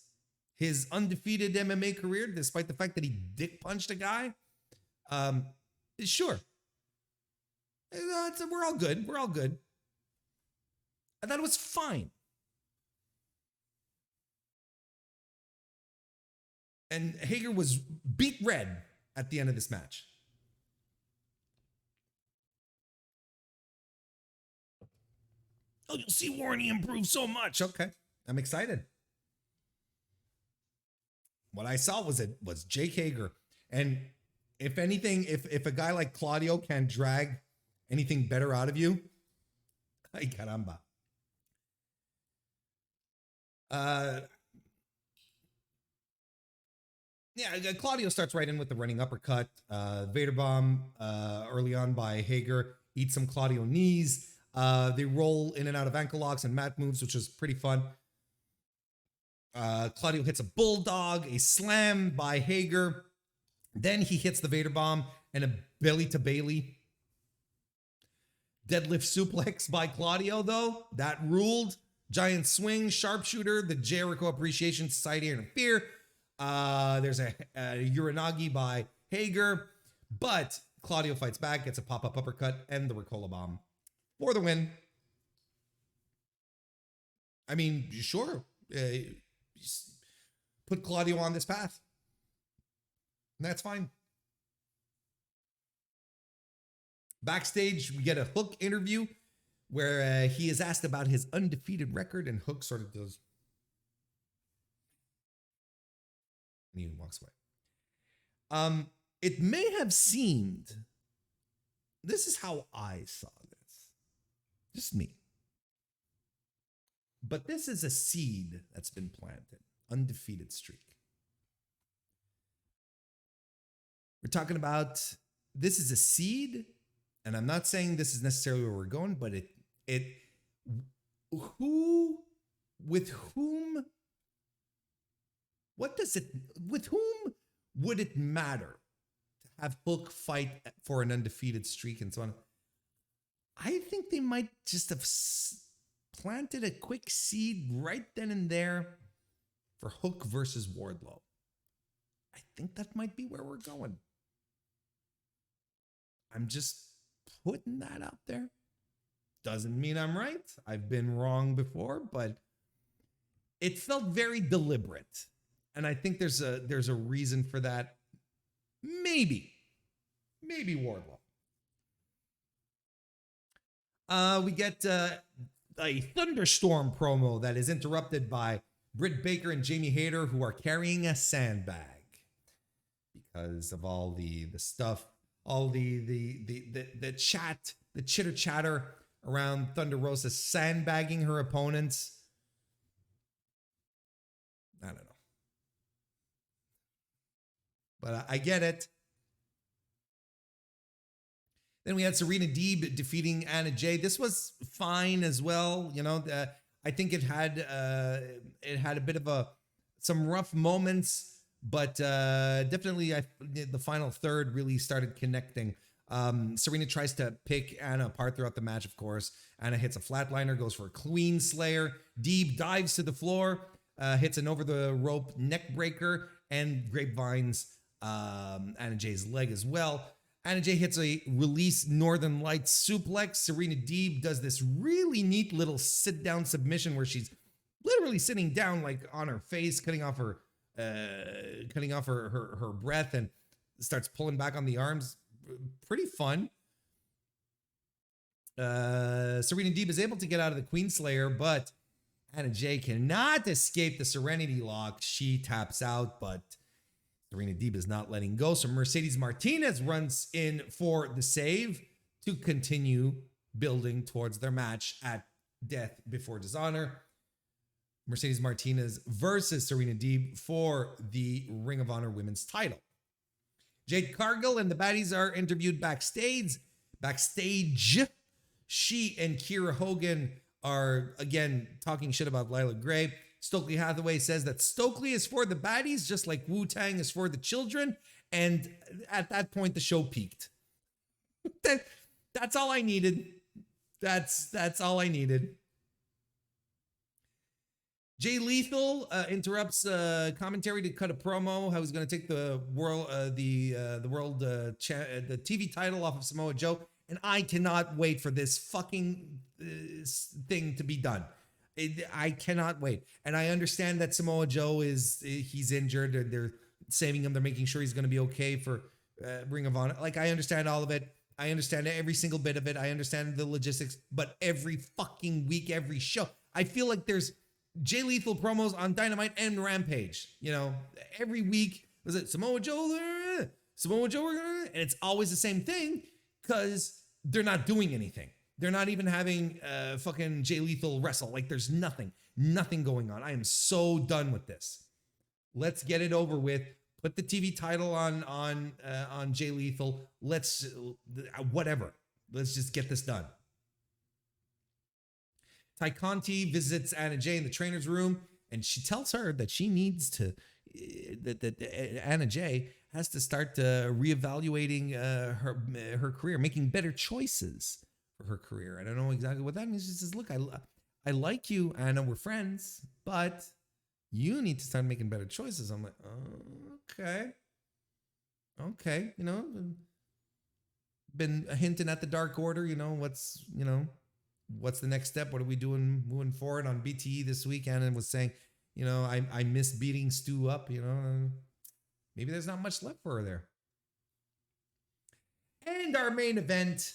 his undefeated MMA career, despite the fact that he dick punched a guy. Sure. We're all good. We're all good. I thought it was fine. And Hager was beat red at the end of this match. You'll see Warren, he improved so much. Okay, I'm excited. What I saw was Jake Hager. And if anything, if a guy like Claudio can drag anything better out of you, ay caramba. Claudio starts right in with the running uppercut. Vader bomb early on by Hager. Eats some Claudio knees. They roll in and out of ankle locks and mat moves, which is pretty fun. Claudio hits a bulldog, a slam by Hager. Then he hits the Vader bomb and a belly to Bailey. Deadlift suplex by Claudio, though. That ruled. Giant swing, sharpshooter, the Jericho Appreciation Society interfere. There's a Uranagi by Hager, but Claudio fights back, gets a pop-up uppercut, and the Ricola bomb for the win. I mean, sure. Put Claudio on this path. That's fine. Backstage, we get a Hook interview where he is asked about his undefeated record, and Hook sort of goes, and he walks away. It may have seemed, this is how I saw this, just me, but this is a seed that's been planted, undefeated streak. We're talking about, this is a seed, and I'm not saying this is necessarily where we're going, but with whom would it matter to have Hook fight for an undefeated streak and so on? I think they might just have planted a quick seed right then and there for Hook versus Wardlow. I think that might be where we're going. I'm just putting that out there. Doesn't mean I'm right. I've been wrong before, but it felt very deliberate. And I think there's a reason for that. Maybe Wardlow. We get a thunderstorm promo that is interrupted by Britt Baker and Jamie Hayter, who are carrying a sandbag because of all the stuff, all the chat, the chitter chatter around Thunder Rosa sandbagging her opponents. I don't know. but I get it. Then we had Serena Deeb defeating Anna Jay. This was fine as well. You know, I think it had a bit of some rough moments, but definitely the final third really started connecting. Serena tries to pick Anna apart throughout the match, of course. Anna hits a flatliner, goes for a Queen Slayer. Deeb dives to the floor, hits an over the rope neck breaker, and grapevines Anna Jay's leg as well. Anna Jay hits a release Northern Lights suplex. Serena Deeb does this really neat little sit down submission where she's literally sitting down, like on her face, cutting off her breath, and starts pulling back on the arms. Pretty fun. Serena Deeb is able to get out of the Queen Slayer, but Anna Jay cannot escape the Serenity Lock. She taps out, but Serena Deeb is not letting go. So Mercedes Martinez runs in for the save to continue building towards their match at Death Before Dishonor. Mercedes Martinez versus Serena Deeb for the Ring of Honor Women's title. Jade Cargill and the baddies are interviewed backstage. She and Kiera Hogan are, again, talking shit about Lila Gray. Stokely Hathaway says that Stokely is for the baddies, just like Wu-Tang is for the children. And at that point, the show peaked. That's all I needed. That's all I needed. Jay Lethal interrupts commentary to cut a promo. How he's going to take the TV title off of Samoa Joe, and I cannot wait for this fucking thing to be done. I cannot wait, and I understand that Samoa Joe he's injured, and they're saving him. They're making sure he's going to be okay for Ring of Honor. Like, I understand all of it. I understand every single bit of it. I understand the logistics, but every fucking week, every show, I feel like there's Jay Lethal promos on Dynamite and Rampage. You know, every week, was it Samoa Joe, and it's always the same thing because they're not doing anything. They're not even having fucking Jay Lethal wrestle. Like, there's nothing going on. I am so done with this. Let's get it over with. Put the TV title on Jay Lethal. Let's whatever. Let's just get this done. Ty Conti visits Anna Jay in the trainer's room, and she tells her that she needs to, that Anna Jay has to start reevaluating her career, making better choices for her career. I don't know exactly what that means. She says, look, I like you, Anna, we're friends, but you need to start making better choices. I'm like, oh, okay, you know, been hinting at the Dark Order, you know, what's the next step? What are we doing moving forward on BTE this week? Anna was saying, you know, I miss beating Stu up, you know, maybe there's not much left for her there. And our main event,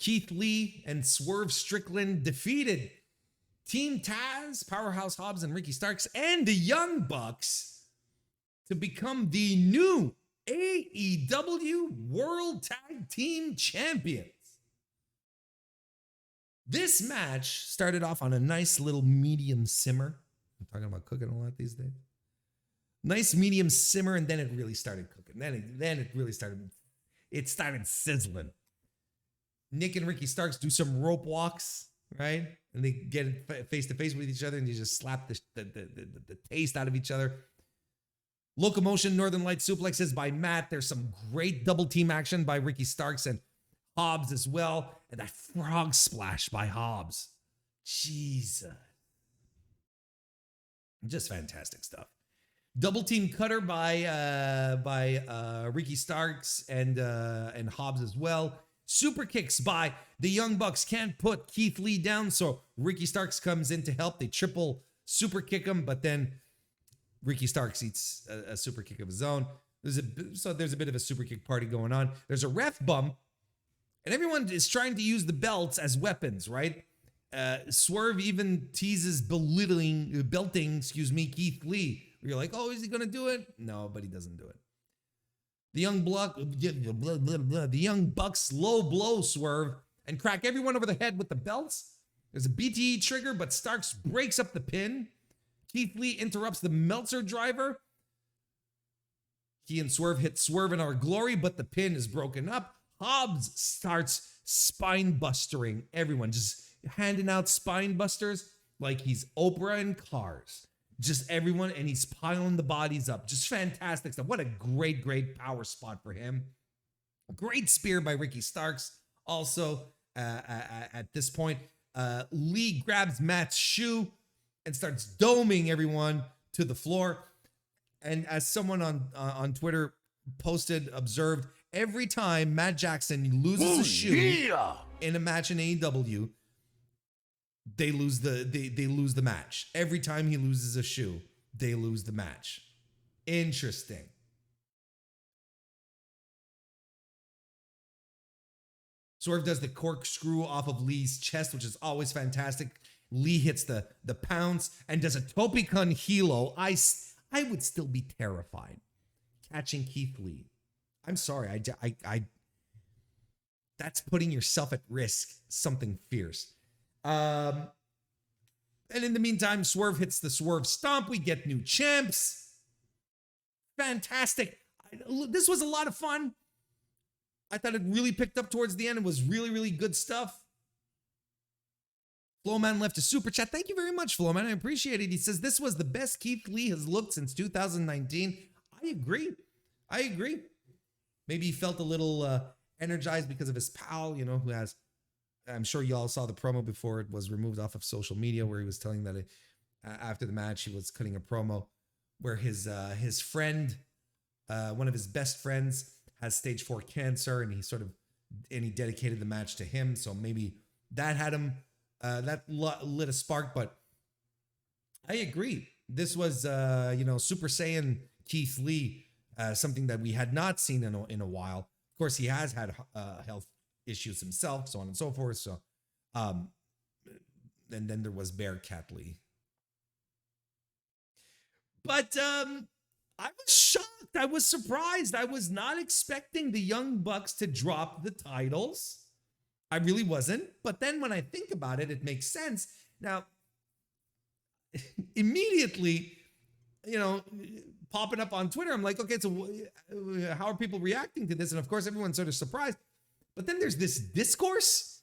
Keith Lee and Swerve Strickland defeated Team Taz, Powerhouse Hobbs and Ricky Starks, and the Young Bucks to become the new AEW World Tag Team Champions. This match started off on a nice little medium simmer. I'm talking about cooking a lot these days. Nice medium simmer, and then it really started cooking. Then it really started sizzling. Nick and Ricky Starks do some rope walks, right? And they get face to face with each other, and they just slap the taste out of each other. Locomotion Northern Light suplexes by Matt. There's some great double team action by Ricky Starks and Hobbs as well. And that frog splash by Hobbs. Jesus. Just fantastic stuff. Double team cutter by Ricky Starks and Hobbs as well. Super kicks by the Young Bucks. Can't put Keith Lee down, so Ricky Starks comes in to help. They triple super kick him, but then Ricky Starks eats a super kick of his own. There's a bit of a super kick party going on. There's a ref bump, and everyone is trying to use the belts as weapons, right? Swerve even teases belting Keith Lee. You're like, oh, is he gonna do it? No, but he doesn't do it. The Young Bucks low blow Swerve and crack everyone over the head with the belts. There's a BTE trigger, but Starks breaks up the pin. Keith Lee interrupts the Meltzer driver. He and Swerve hit Swerve in Our Glory, but the pin is broken up. Hobbs starts spine bustering everyone, just handing out spine busters like he's Oprah in Cars. Just everyone, and he's piling the bodies up. Just fantastic stuff. What a great, great power spot for him. Great spear by Ricky Starks. Also, at this point, Lee grabs Matt's shoe and starts doming everyone to the floor. And as someone on Twitter observed, every time Matt Jackson loses a shoe in a match in AEW, they lose the match. Every time he loses a shoe, they lose the match. Interesting. Swerve does the corkscrew off of Lee's chest, which is always fantastic. Lee hits the pounce and does a Topicon Hilo. I would still be terrified catching Keith Lee. I'm sorry. I that's putting yourself at risk. Something fierce. And in the meantime, Swerve hits the Swerve Stomp. We get new champs. Fantastic. This was a lot of fun. I thought it really picked up towards the end. It was really, really good stuff. Flowman left a super chat. Thank you very much, Flowman. I appreciate it. He says, this was the best Keith Lee has looked since 2019. I agree. Maybe he felt a little energized because of his pal, who has, I'm sure y'all saw the promo before it was removed off of social media where he was telling that after the match, he was cutting a promo where his friend, one of his best friends, has stage 4 cancer, and he dedicated the match to him. So maybe that had him, that lit a spark. But I agree. This was, Super Saiyan Keith Lee, something that we had not seen in a while. Of course, he has had health issues himself, so on and so forth. So, and then there was Bearcat Lee. But I was shocked. I was surprised. I was not expecting the Young Bucks to drop the titles. I really wasn't. But then when I think about it, it makes sense. Now, immediately, popping up on Twitter, I'm like, okay, so how are people reacting to this? And of course, everyone's sort of surprised. But then there's this discourse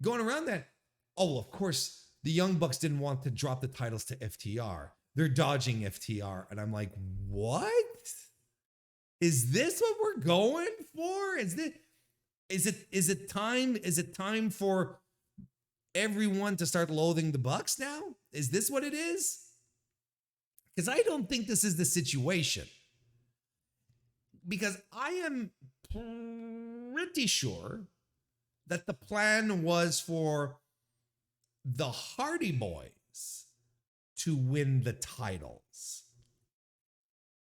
going around that, oh, of course, the Young Bucks didn't want to drop the titles to FTR. They're dodging FTR. And I'm like, what? Is this what we're going for? Is it time for everyone to start loathing the Bucks now? Is this what it is? Because I don't think this is the situation. Because I am pretty sure that the plan was for the Hardy Boys to win the titles.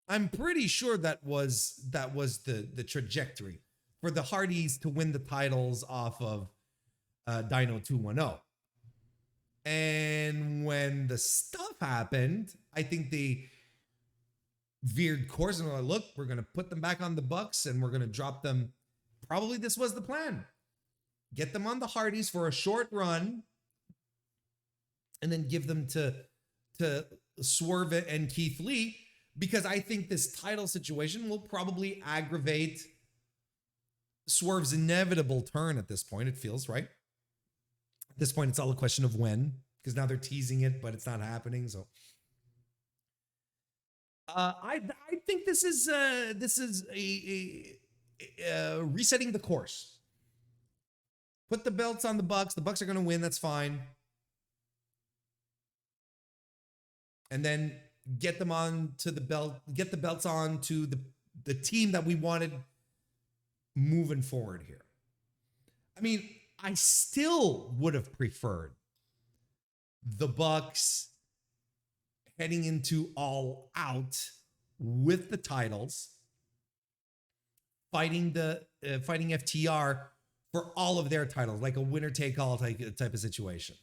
I'm pretty sure that was the trajectory for the Hardys to win the titles off of Dino 210. And when the stuff happened, I think they veered course and were like, look, we're going to put them back on the Bucks and we're going to drop them. Probably this was the plan. Get them on the Hardys for a short run and then give them to Swerve and Keith Lee, because I think this title situation will probably aggravate Swerve's inevitable turn at this point. It feels right. At this point, it's all a question of when, because now they're teasing it, but it's not happening. So I think this is a resetting the course. Put the belts on the Bucks. The Bucks are going to win. That's fine. And then get them on to the belt. Get the belts on to the team that we wanted moving forward here. I mean, I still would have preferred the Bucks heading into All Out with the titles, fighting FTR for all of their titles, like a winner take all type of situation.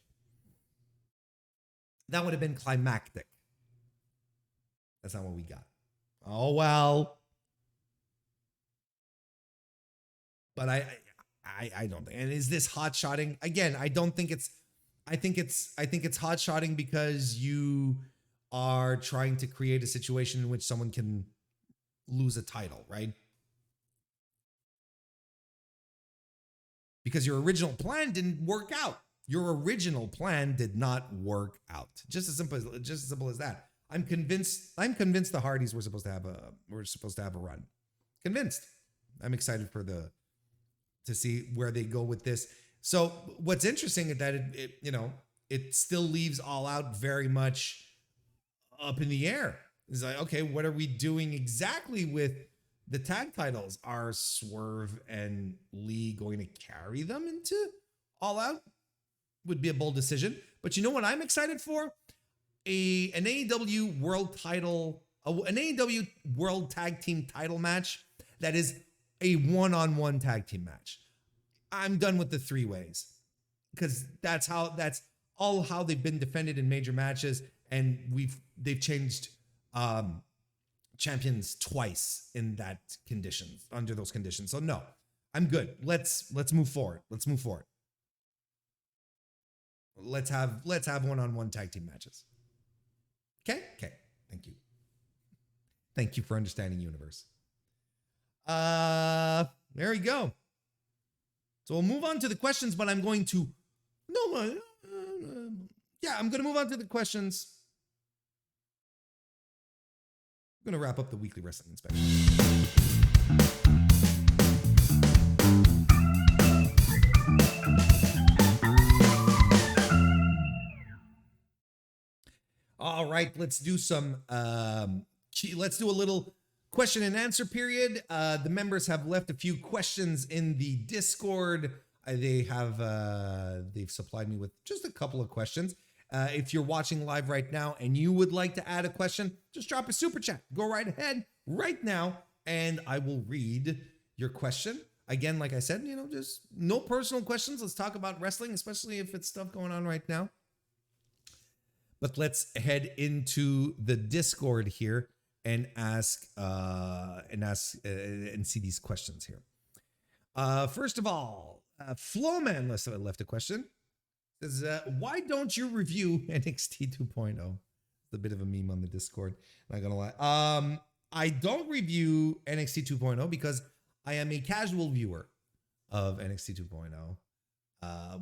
That would have been climactic. That's not what we got. Oh well. But I don't think. And is this hot shotting? Again, I don't think it's. I think it's hot shotting because you are trying to create a situation in which someone can lose a title, right? Because your original plan didn't work out. Your original plan did not work out. Just as simple as that. I'm convinced the Hardys were supposed to have a run. Convinced. I'm excited to see where they go with this. So what's interesting is that it still leaves All Out very much up in the air. It's like, okay, what are we doing exactly with the tag titles? Are Swerve and Lee going to carry them into All Out? Would be a bold decision. But you know what I'm excited for? An AEW World Title, an AEW World Tag Team title match that is a one-on-one tag team match. I'm done with the 3-ways because that's all how they've been defended in major matches, and they've changed champions twice in that conditions, under those conditions. So no, I'm good. Let's move forward. Let's have one-on-one tag team matches. Okay. Thank you. Thank you for understanding, universe. There we go. So we'll move on to the questions, but I'm going to I'm going to move on to the questions. I'm going to wrap up the weekly wrestling inspection. All right, let's do a little question and answer period. The members have left a few questions in the Discord. They've supplied me with just a couple of questions. If you're watching live right now and you would like to add a question, just drop a super chat. Go right ahead right now, and I will read your question. Again, like I said, just no personal questions. Let's talk about wrestling, especially if it's stuff going on right now. But let's head into the Discord here and ask and see these questions here. First of all, Flowman left a question. Says, why don't you review NXT 2.0? It's a bit of a meme on the Discord. Not gonna lie. I don't review NXT 2.0 because I am a casual viewer of NXT 2.0.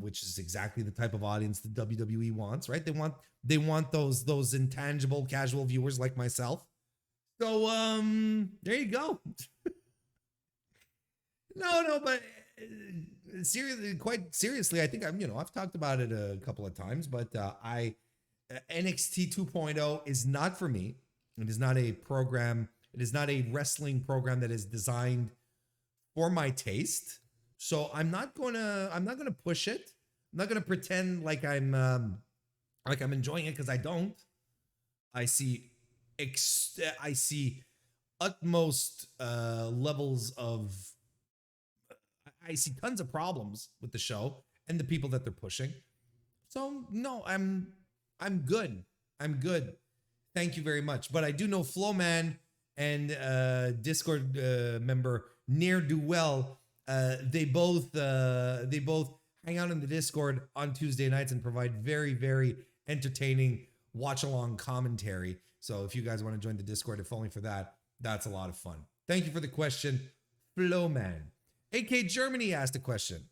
Which is exactly the type of audience the WWE wants, right? They want those intangible casual viewers like myself. So there you go. But quite seriously, I think I've talked about it a couple of times, but NXT 2.0 is not for me. It is not a program. It is not a wrestling program that is designed for my taste. So I'm not gonna push it. I'm not gonna pretend like I'm enjoying it, because I don't. I see utmost levels of. I see tons of problems with the show and the people that they're pushing. So no, I'm good. I'm good. Thank you very much. But I do know Flowman and Discord member Ne'er Do Well. They both hang out in the Discord on Tuesday nights and provide very, very entertaining watch-along commentary. So if you guys want to join the Discord, if only for that, that's a lot of fun. Thank you for the question, Flowman. AK Germany asked a question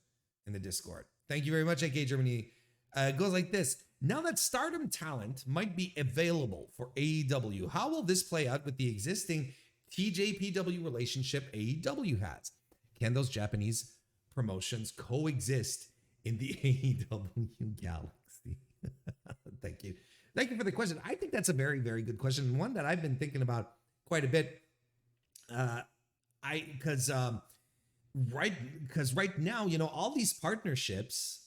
in the Discord. Thank you very much, AK Germany. It goes like this. Now that Stardom talent might be available for AEW, how will this play out with the existing TJPW relationship AEW has? Can those Japanese promotions coexist in the AEW galaxy? Thank you. Thank you for the question. I think that's a very, very good question. One that I've been thinking about quite a bit. Because right now, all these partnerships,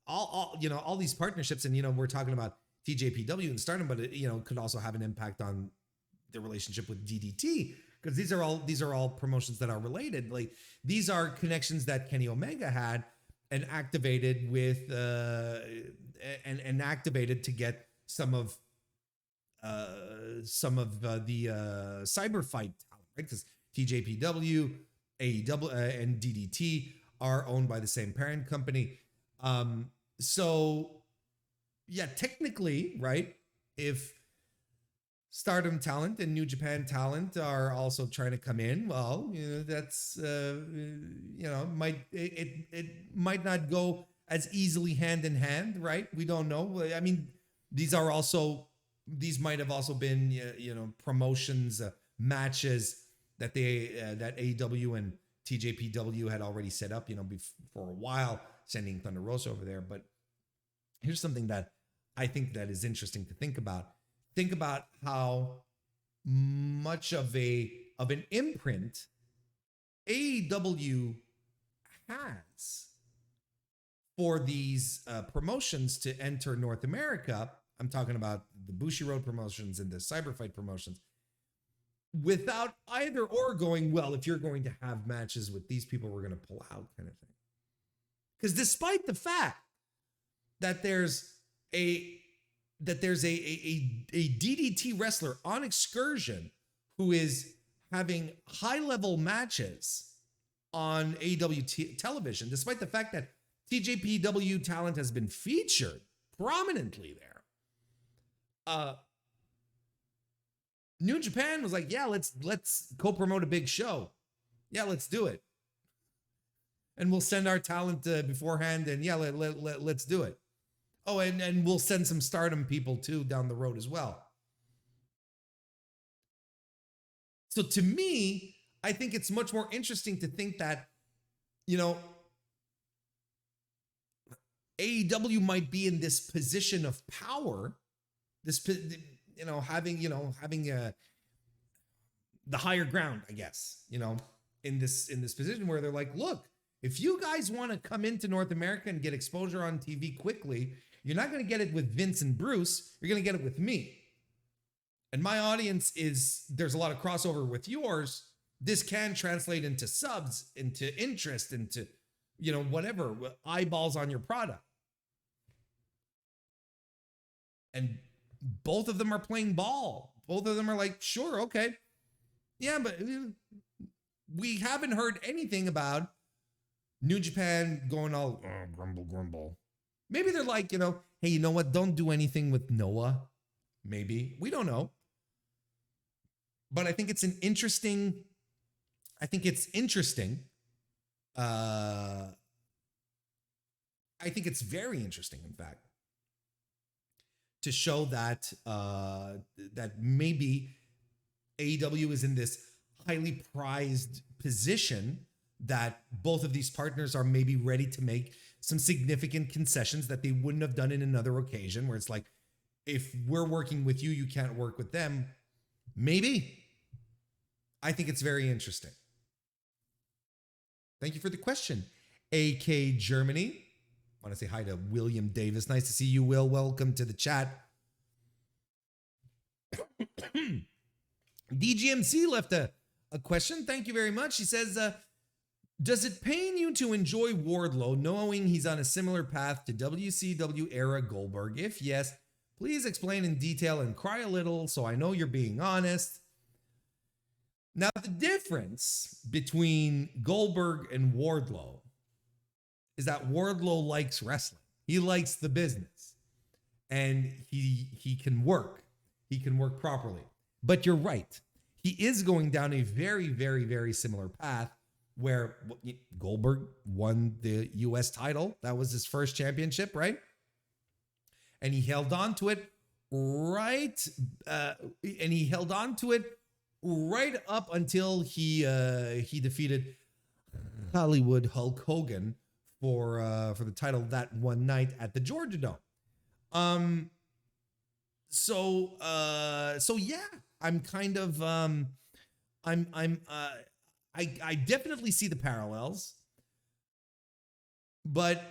all these partnerships, and we're talking about TJPW and Stardom, but it could also have an impact on the relationship with DDT, because these are all promotions that are related. Like, these are connections that Kenny Omega had and activated with and activated to get some of the cyber fight talent, right? Because TJPW, AEW, and DDT are owned by the same parent company. So yeah, technically, right, if Stardom talent and New Japan talent are also trying to come in. Well, that's it might not go as easily hand in hand, right? We don't know. I mean, these might have also been promotions, matches that that AEW and TJPW had already set up, for a while, sending Thunder Rosa over there. But here's something that I think that is interesting to think about. Think about how much of an imprint AEW has for these promotions to enter North America. I'm talking about the Bushiroad promotions and the Cyberfight promotions, without either or going, well, if you're going to have matches with these people, we're going to pull out, kind of thing. Because despite the fact that there's a DDT wrestler on Excursion who is having high-level matches on AEW television, despite the fact that TJPW talent has been featured prominently there, New Japan was like, yeah, let's co-promote a big show. Yeah, let's do it. And we'll send our talent beforehand, and yeah, let's do it. Oh, and we'll send some Stardom people too down the road as well. So to me, I think it's much more interesting to think that, AEW might be in this position of power, having the higher ground, I guess, in this position where they're like, look, if you guys want to come into North America and get exposure on TV quickly, you're not going to get it with Vince and Bruce. You're going to get it with me. And my audience there's a lot of crossover with yours. This can translate into subs, into interest, into, whatever, eyeballs on your product. And both of them are playing ball. Both of them are like, sure, okay. Yeah, but we haven't heard anything about New Japan going all grumble. Maybe they're like, hey, you know what? Don't do anything with Noah. Maybe. We don't know. But I think it's interesting. I think it's very interesting, in fact, to show that that maybe AEW is in this highly prized position that both of these partners are maybe ready to make some significant concessions that they wouldn't have done in another occasion, where it's like, if we're working with you, you can't work with them. Maybe. I think it's very interesting. Thank you for the question. AK Germany. I want to say hi to William Davis. Nice to see you, Will. Welcome to the chat. DGMC left a question. Thank you very much. He says, does it pain you to enjoy Wardlow knowing he's on a similar path to WCW era Goldberg? If yes, please explain in detail and cry a little so I know you're being honest. Now, the difference between Goldberg and Wardlow is that Wardlow likes wrestling. He likes the business. And he can work. He can work properly. But you're right. He is going down a very, very, very similar path where Goldberg won the US title. That was his first championship, right? And he held on to it right up until he defeated Hollywood Hulk Hogan for the title that one night at the Georgia Dome. So yeah, I'm kind of I definitely see the parallels, but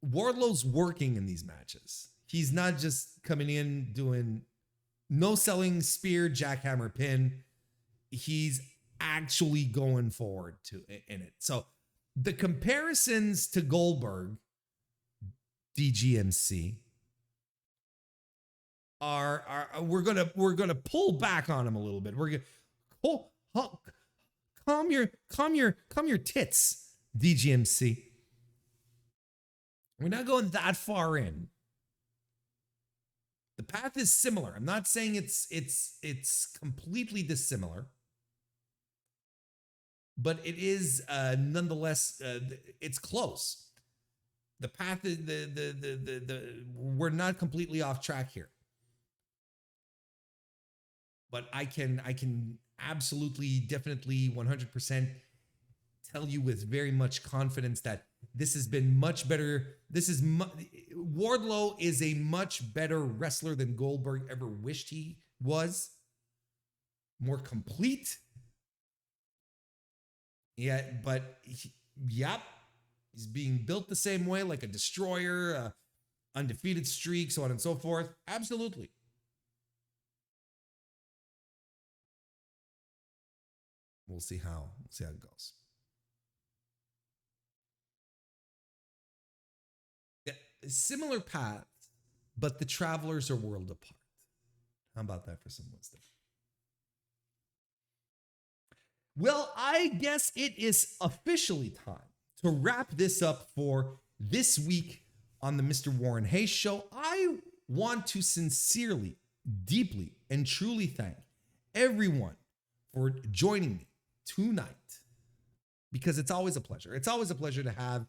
Wardlow's working in these matches. He's not just coming in doing no selling spear, jackhammer, pin. He's actually going forward in it. So the comparisons to Goldberg, DGMC, are we're gonna pull back on him a little bit. We're gonna calm your tits, DGMC. We're not going that far in. The path is similar. I'm not saying it's completely dissimilar, but it is nonetheless it's close. The path is we're not completely off track here. But I can absolutely, definitely, 100% tell you with very much confidence that this has been much better. Wardlow is a much better wrestler than Goldberg ever wished he was. More complete. Yeah, but he's being built the same way, like a destroyer, undefeated streak, so on and so forth. Absolutely. We'll see how it goes. Yeah, similar paths, but the travelers are world apart. How about that for some wisdom? Well, I guess it is officially time to wrap this up for this week on the Mr. Warren Hayes Show. I want to sincerely, deeply, and truly thank everyone for joining me tonight, because it's always a pleasure. It's always a pleasure to have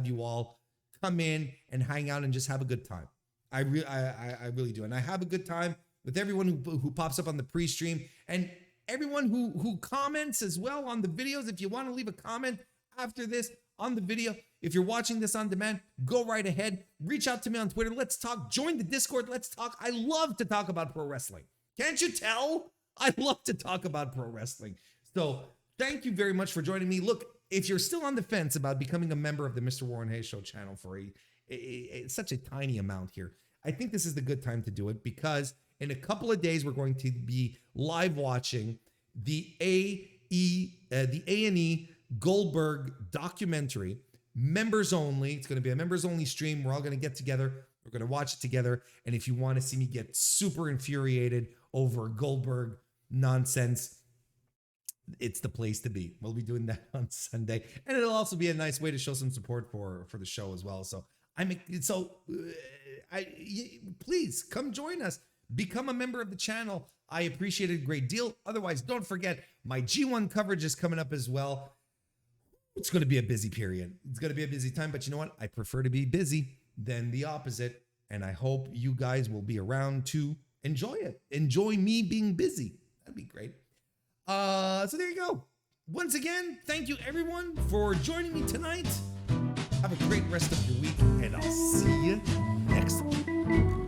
you all come in and hang out and just have a good time. I really do, and I have a good time with everyone who pops up on the pre-stream and everyone who comments as well on the videos. If you want to leave a comment after this on the video, if you're watching this on demand, go right ahead. Reach out to me on Twitter. Let's talk. Join the Discord. Let's talk. I love to talk about pro wrestling. Can't you tell? I love to talk about pro wrestling. So thank you very much for joining me. Look, if you're still on the fence about becoming a member of the Mr. Warren Hayes Show channel for such a tiny amount here, I think this is the good time to do it, because in a couple of days, we're going to be live watching the A&E Goldberg documentary, members only. It's going to be a members only stream. We're all going to get together. We're going to watch it together. And if you want to see me get super infuriated over Goldberg nonsense, it's the place to be. We'll be doing that on Sunday, and it'll also be a nice way to show some support for the show as well. So please come join us. Become a member of the channel. I appreciate it a great deal. Otherwise, don't forget, my G1 coverage is coming up as well. It's going to be a busy period. It's going to be a busy time, but you know what? I prefer to be busy than the opposite, and I hope you guys will be around to enjoy it. Enjoy me being busy. That'd be great. So there you go. Once again, thank you everyone for joining me tonight. Have a great rest of your week, and I'll see you next time.